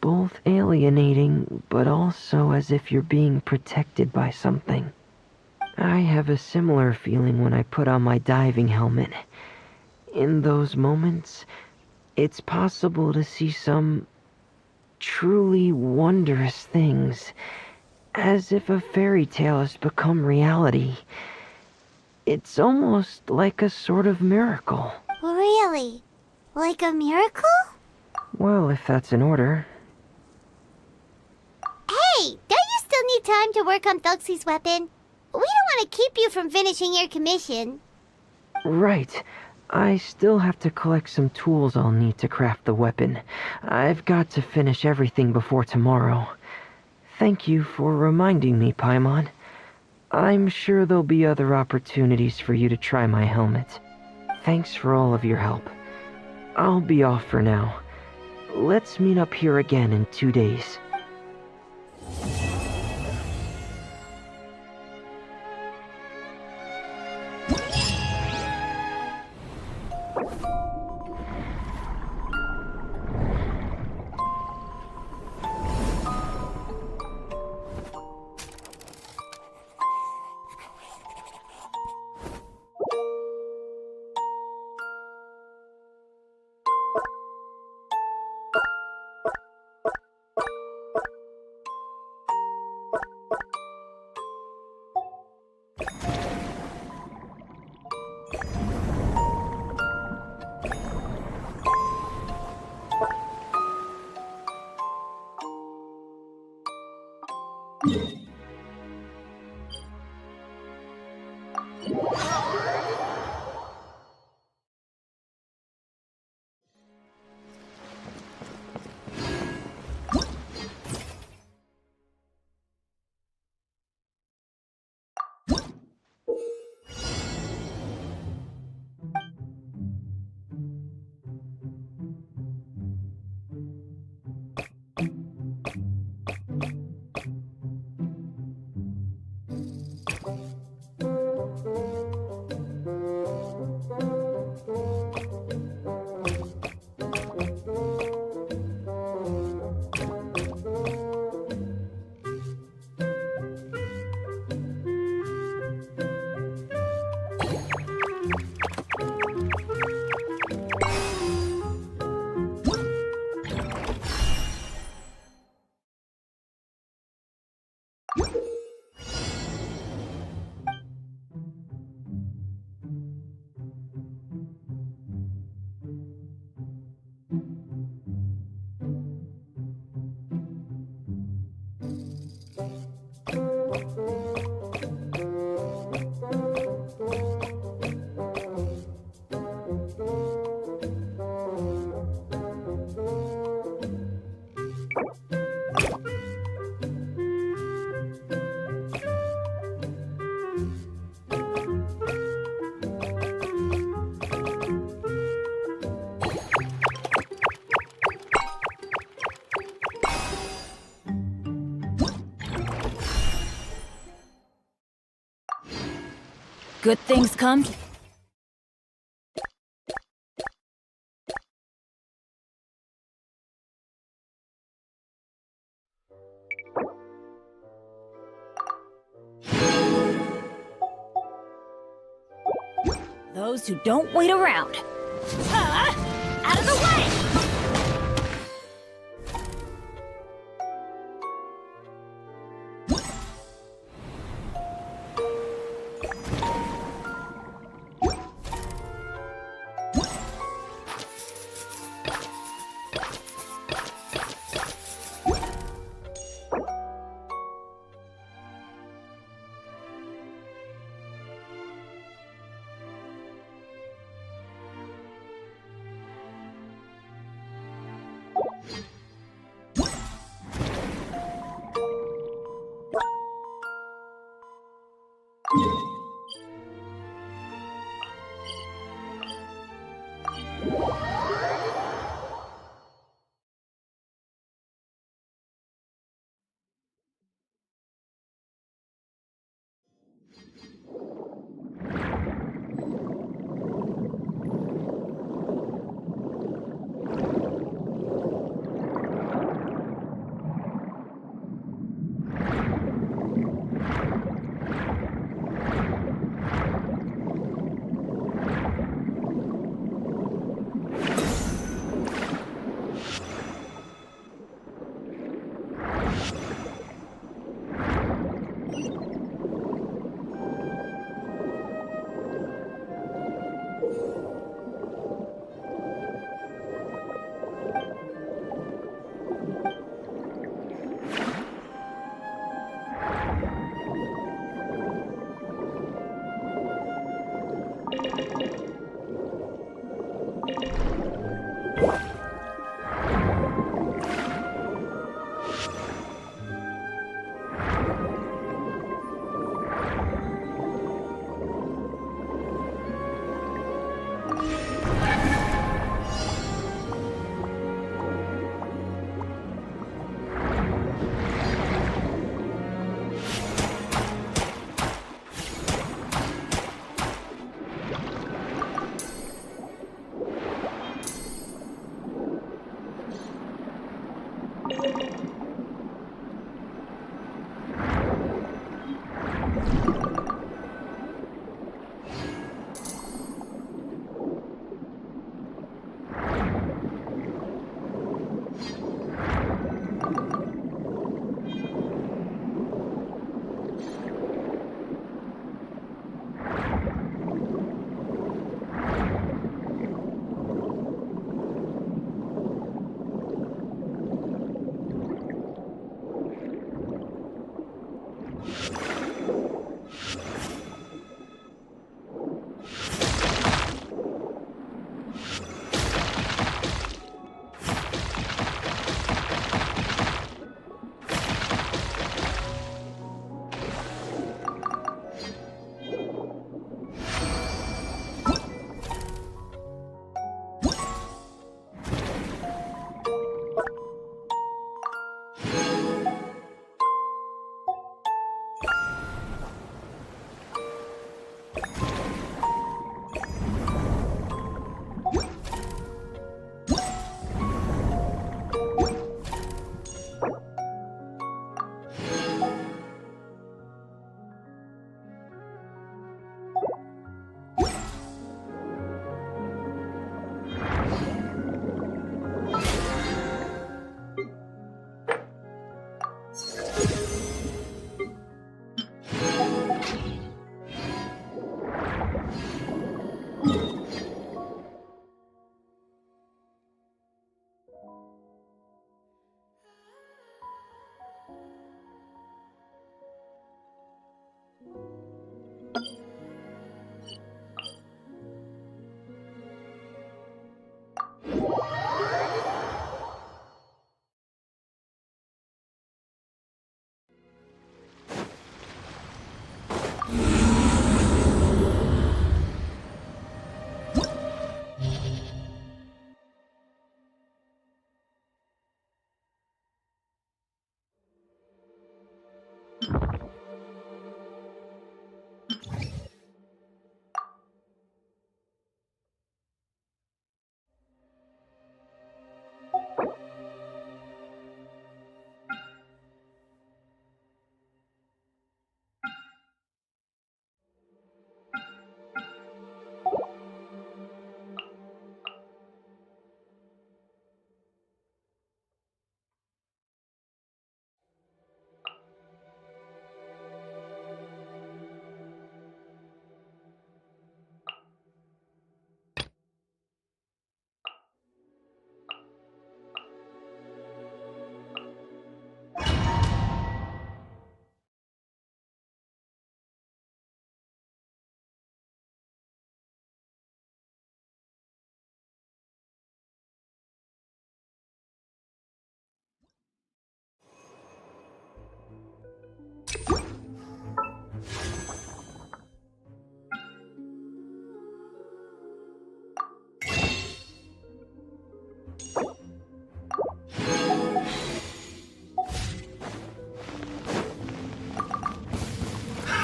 Both alienating, but also as if you're being protected by something. I have a similar feeling when I put on my diving helmet. In those moments, it's possible to see some truly wondrous things, as if a fairy tale has become reality. It's almost like a sort of miracle. Really? Like a miracle? Well, if that's in order. Hey, don't you still need time to work on Thelxie's weapon? We don't want to keep you from finishing your commission. Right. I still have to collect some tools I'll need to craft the weapon. I've got to finish everything before tomorrow. Thank you for reminding me, Paimon. I'm sure there'll be other opportunities for you to try my helmet. Thanks for all of your help. I'll be off for now. Let's meet up here again in 2 days. Good things come. Those who don't wait around. Out of the way!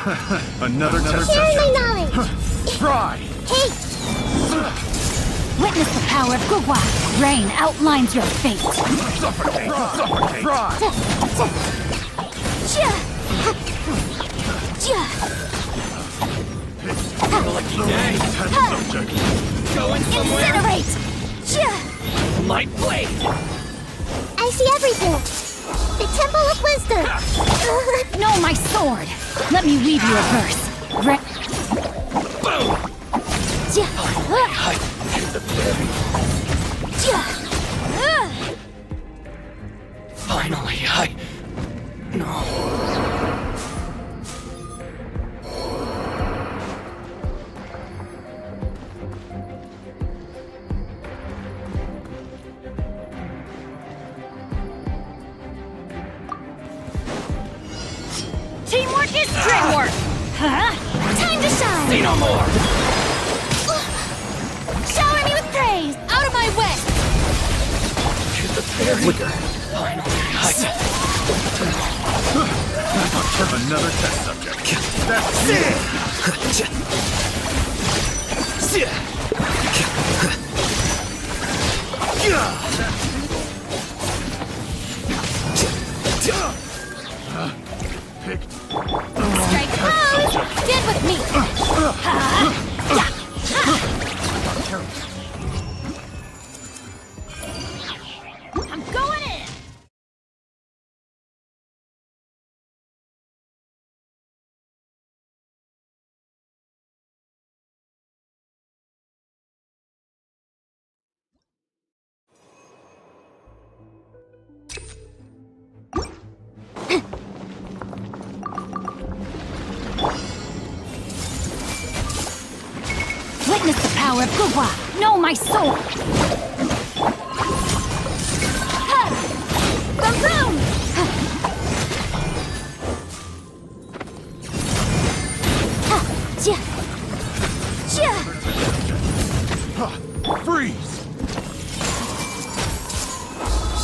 Another test Sharing my subject. knowledge. Try! Hey, Witness the power of Gugwa. Rain outlines your fate. Suffocate! Suffocate! Try! Lucky day! Test subject. Going somewhere? Incinerate! Light blade! I see everything. The Temple of Wisdom. No, my sword! Let me weave you a verse. Boom! Hide to the berry. Finally, No. Teamwork is dreamwork! Huh? Time to shine. Say no more! Shower me with praise. Out of my way. To the berry. Flicker. Finally, Another test subject. That's it! Picked. Strike a pose. Get with me. I'm going in! Witness the power of Gugwa. Know my soul. Boom! Freeze!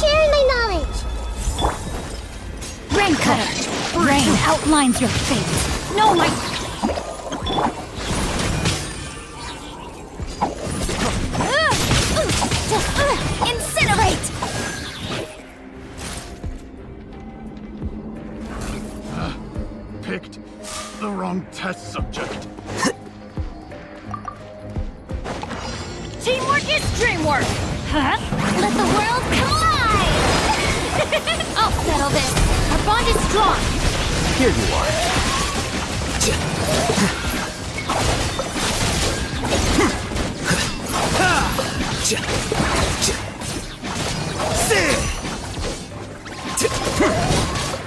Sharing my knowledge. Rain cutter. Rain outlines your fate. Know my... Incinerate! Picked the wrong test subject. Teamwork is dreamwork! Huh? Let the world collide. I'll settle this! Our bond is strong! Here you are.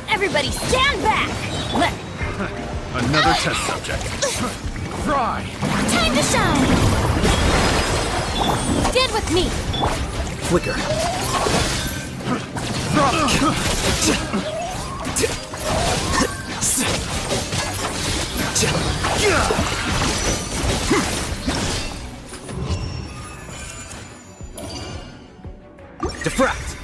Everybody stand back! Another test subject. Try! Time to shine. Get with me! Flicker. Diffract!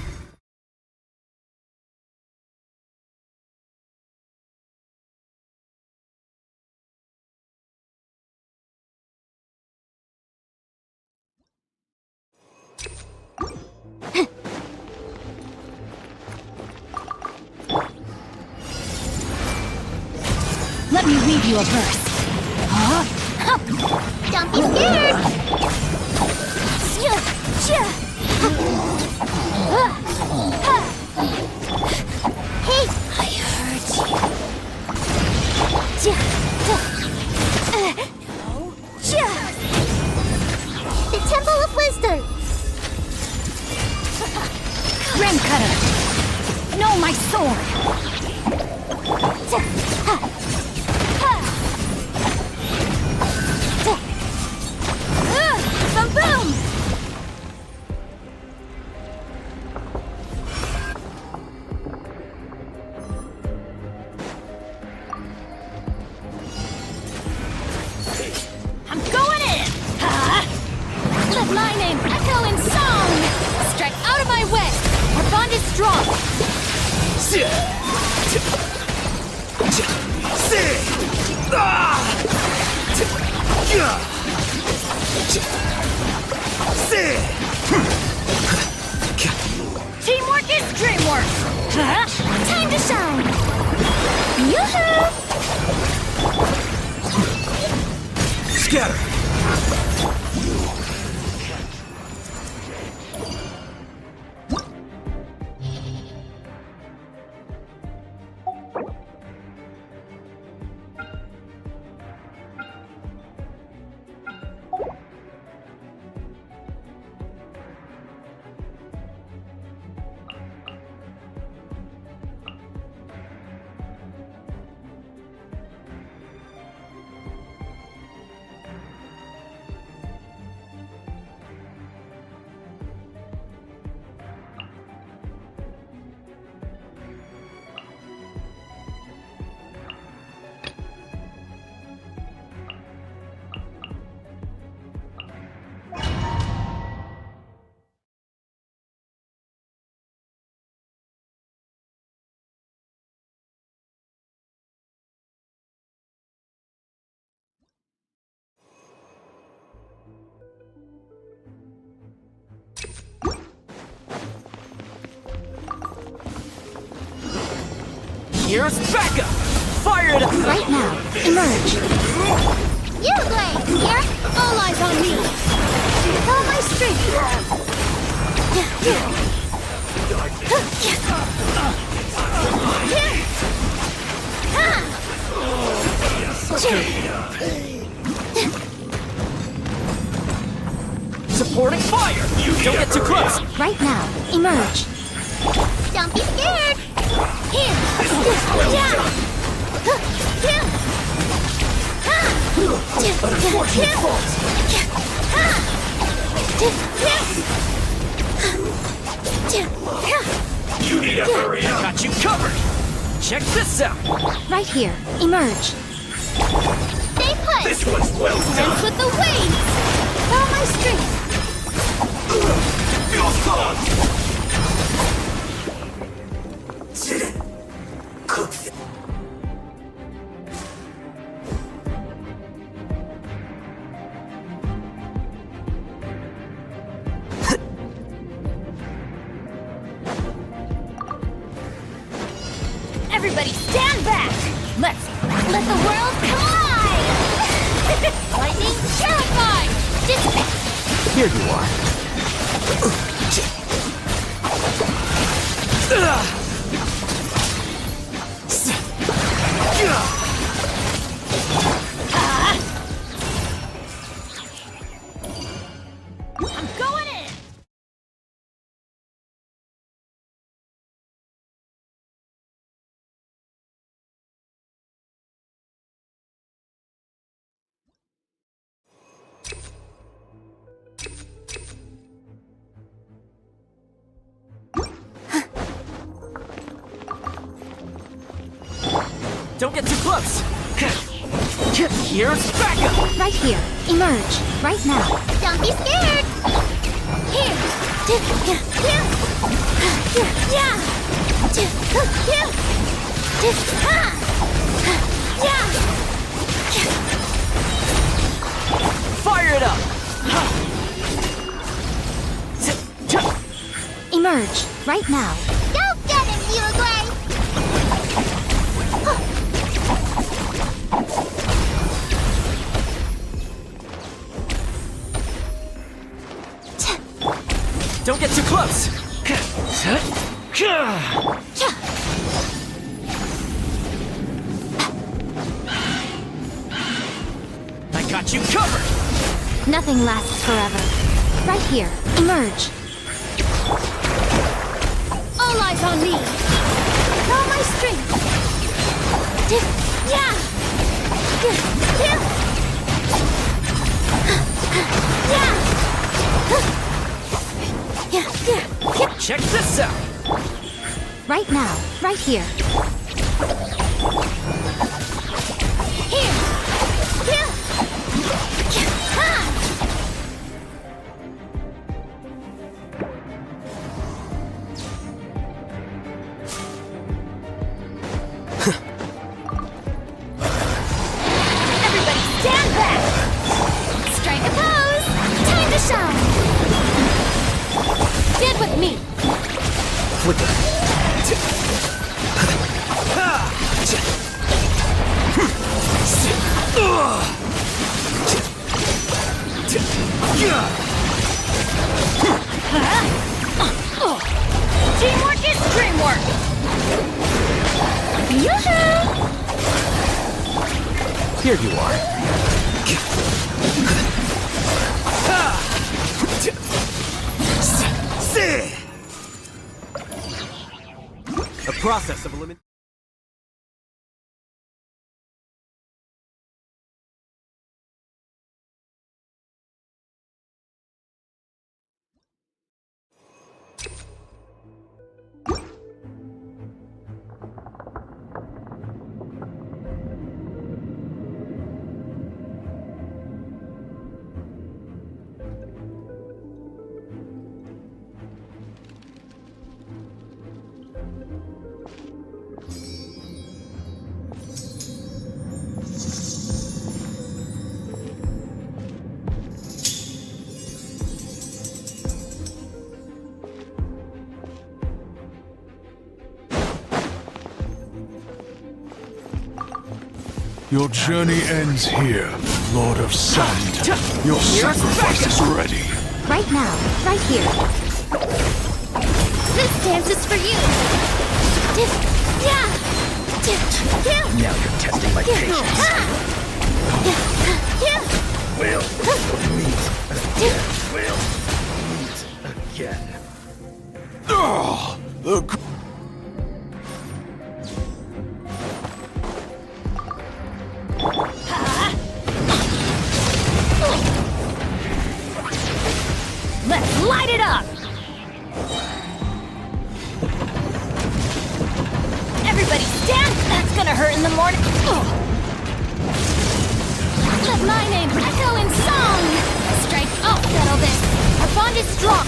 Let me read you a verse. Huh? Don't be scared. Hey, I heard you. The Temple of Wisdom. Rain cutter! Know my sword! Boom boom! I'm going in! Let my name echo in song! Strike out of my way! Our bond is strong! Teamwork is dreamwork! Huh? Time to shine! Yoo-hoo! Scatter! Here's backup! Fire it up! Right now, emerge. You, Blade! Here! All eyes on me! With all my strength! Supporting fire! Don't get too close! Right now, emerge. Don't be scared! Here! You need a hurry up! Got you covered! Check this out! Right here, emerge. Stay put! This one's well Dance done! with the wings! With all my strength! Feel strong! Cook them. Everybody stand back! Let's let the world collide! Lightning terrified! Here you are. I'm going in! Don't get too close! Here's backup! Right here, emerge. Right now. Don't be scared! Here! Fire it up! Emerge. Right now. Go get him, Uruguay! Don't get too close! I got you covered! Nothing lasts forever. Right here, emerge. All eyes on me! With all my strength! Check this out! Right now. Right here. flicker. Teamwork is dreamwork! Yoo-hoo! Here you are. A process of elimination. Your journey ends here, Lord of Sand. Your sacrifice is ready. Right now, right here. This dance is for you. Now you're testing my patience. We'll meet again. Let's light it up! Everybody stand! That's gonna hurt in the morning. Let my name echo in song! Strike! I'll settle this! Our bond is strong!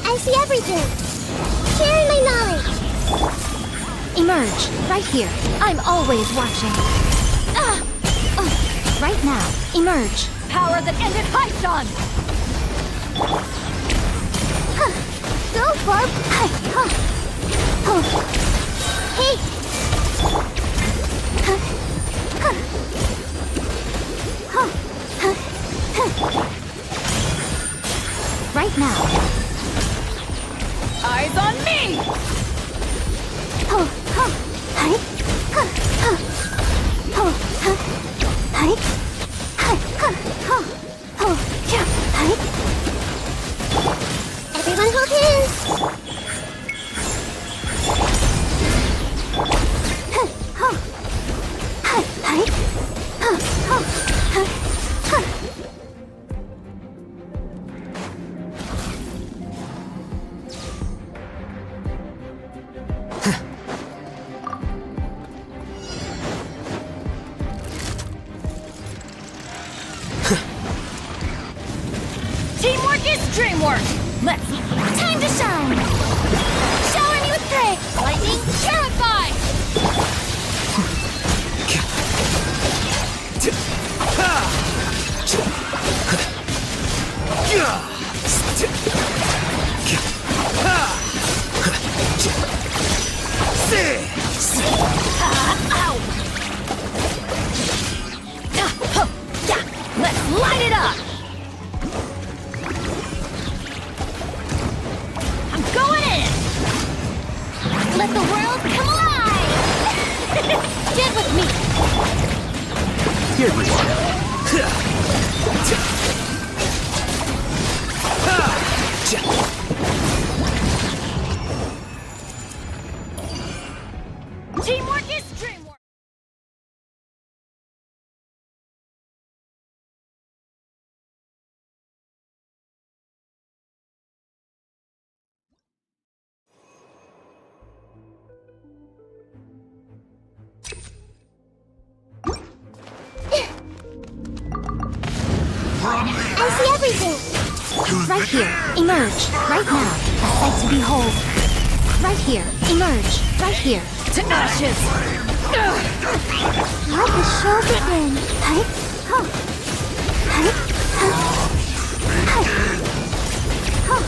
I see everything. Sharing my knowledge. Emerge, right here. I'm always watching. Right now, emerge. Power that ended Haitham! Go for Hey. Right now. Eyes on me! Everyone hold hands. Teamwork is dreamwork! Let's... Time to shine! Shower me with praise! Lightning, purify! Let's light it up! I'm going in! Let the world come alive! Get with me! Here you are. Teamwork is dreamwork! I see everything! Right here, emerge. Right now, a sight to behold. Right here, emerge. Right here. To ashes! Let the show begin! Hey, huh. Hey, huh. Hey. Huh.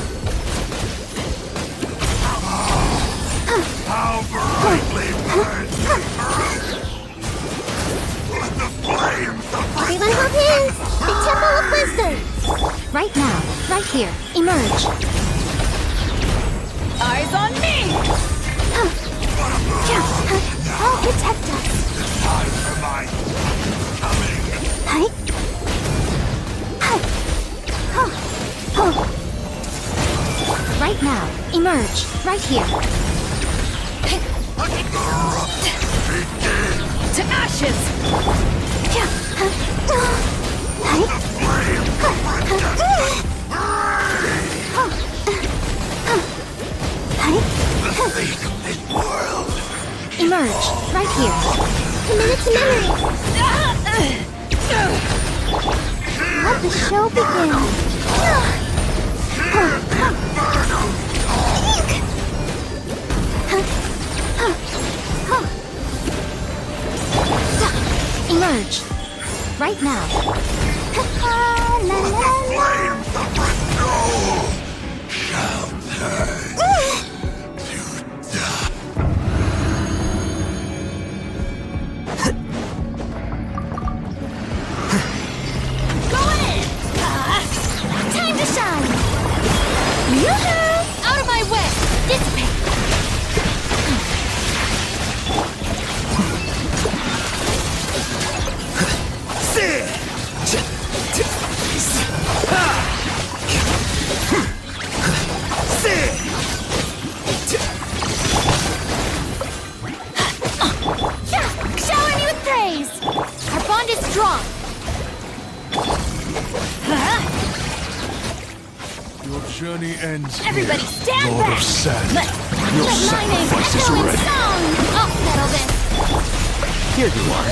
How brightly burns Let the flames Everyone hold hands! The Temple of Wisdom! Right now, right here, emerge. Eyes on me! All protect us! time for my coming. Hey. Hey. Huh. Huh. Right now, emerge. Right here. To ashes! Emerge. Right here. Commit it to memory! Let the show begin! Emerge. Right now. La, la, la. Flames of renewal shall turn to dust. Time to shine! Yoo-hoo! Out of my way! Dissipate! Shower me with praise! Our bond is strong! Your journey ends Everybody here, stand Lord back! of Sand. Let Your my name sacrifice is echo in ready. song! I'll settle this! Here you are.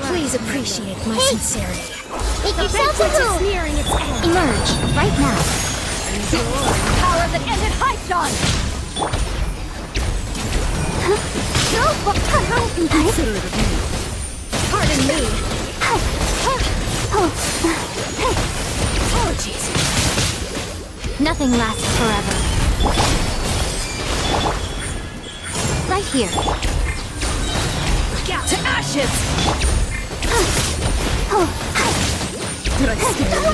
Please appreciate my sincerity. Make yourself a home! nearing its end. Emerge. Right now. Power that ended Hypton! Consider it a view. Pardon me. Apologies. Nothing lasts forever. Right here. To ashes! Did I scare you?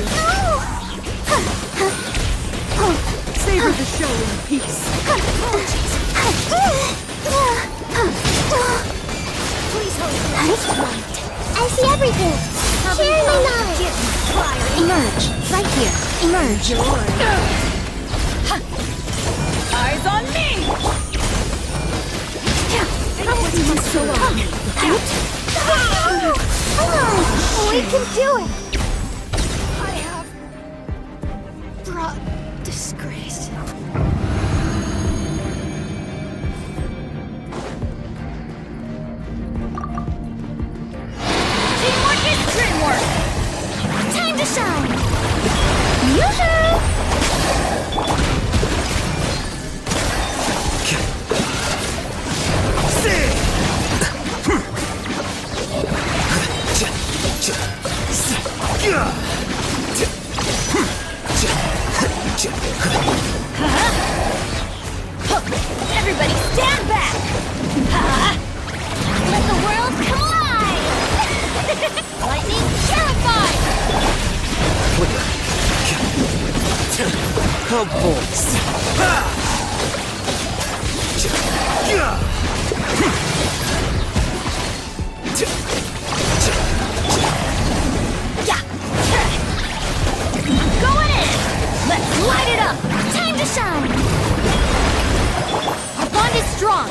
Savor the show in peace. Please hold light. I see everything! Share my knowledge! Emerge. Right here. Emerge. Eyes on me! So long. Come on! We can do it! I have brought disgrace. Teamwork is dreamwork! Time to shine! Yoo-hoo! Stand back! Let the world collide! Lightning terrified! Oh, boys. Going in! Let's light it up! Time to shine! Our bond is strong!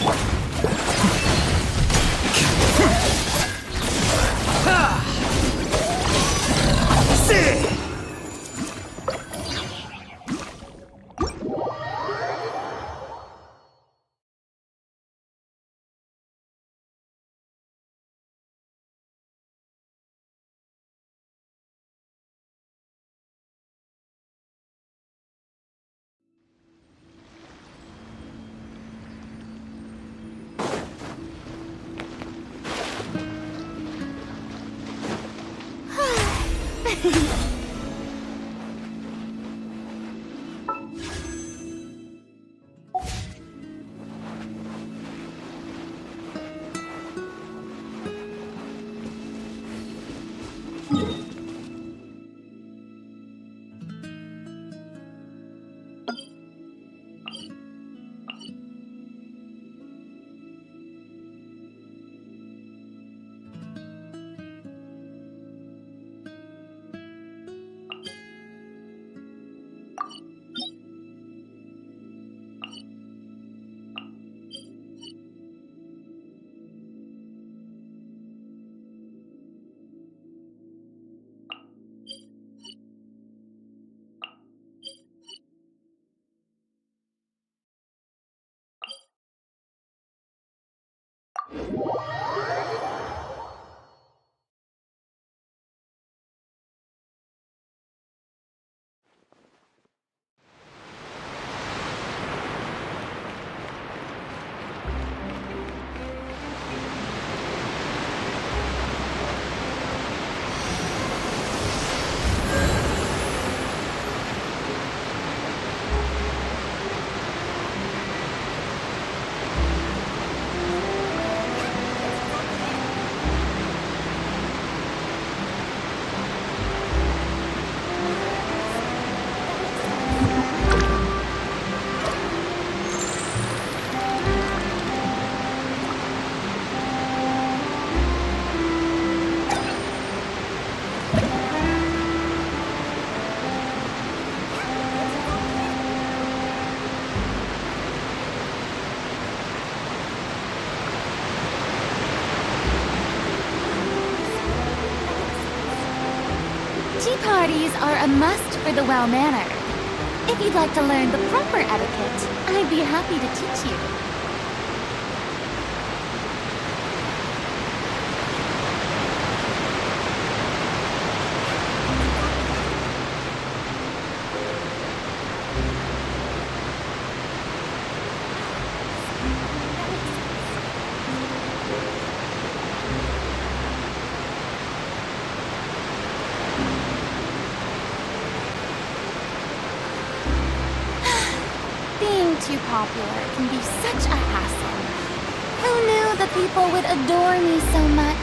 Parties are a must for the well-mannered. If you'd like to learn the proper etiquette, I'd be happy to teach you. Too popular can be such a hassle. Who knew the people would adore me so much?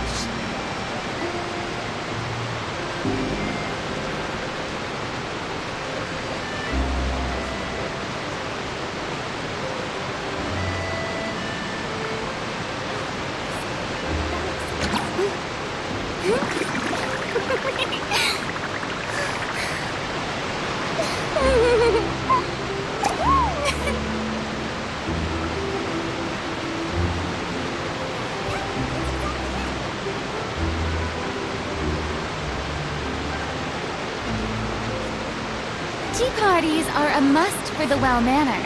Tea parties are a must for the well-mannered.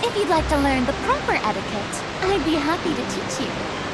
If you'd like to learn the proper etiquette, I'd be happy to teach you.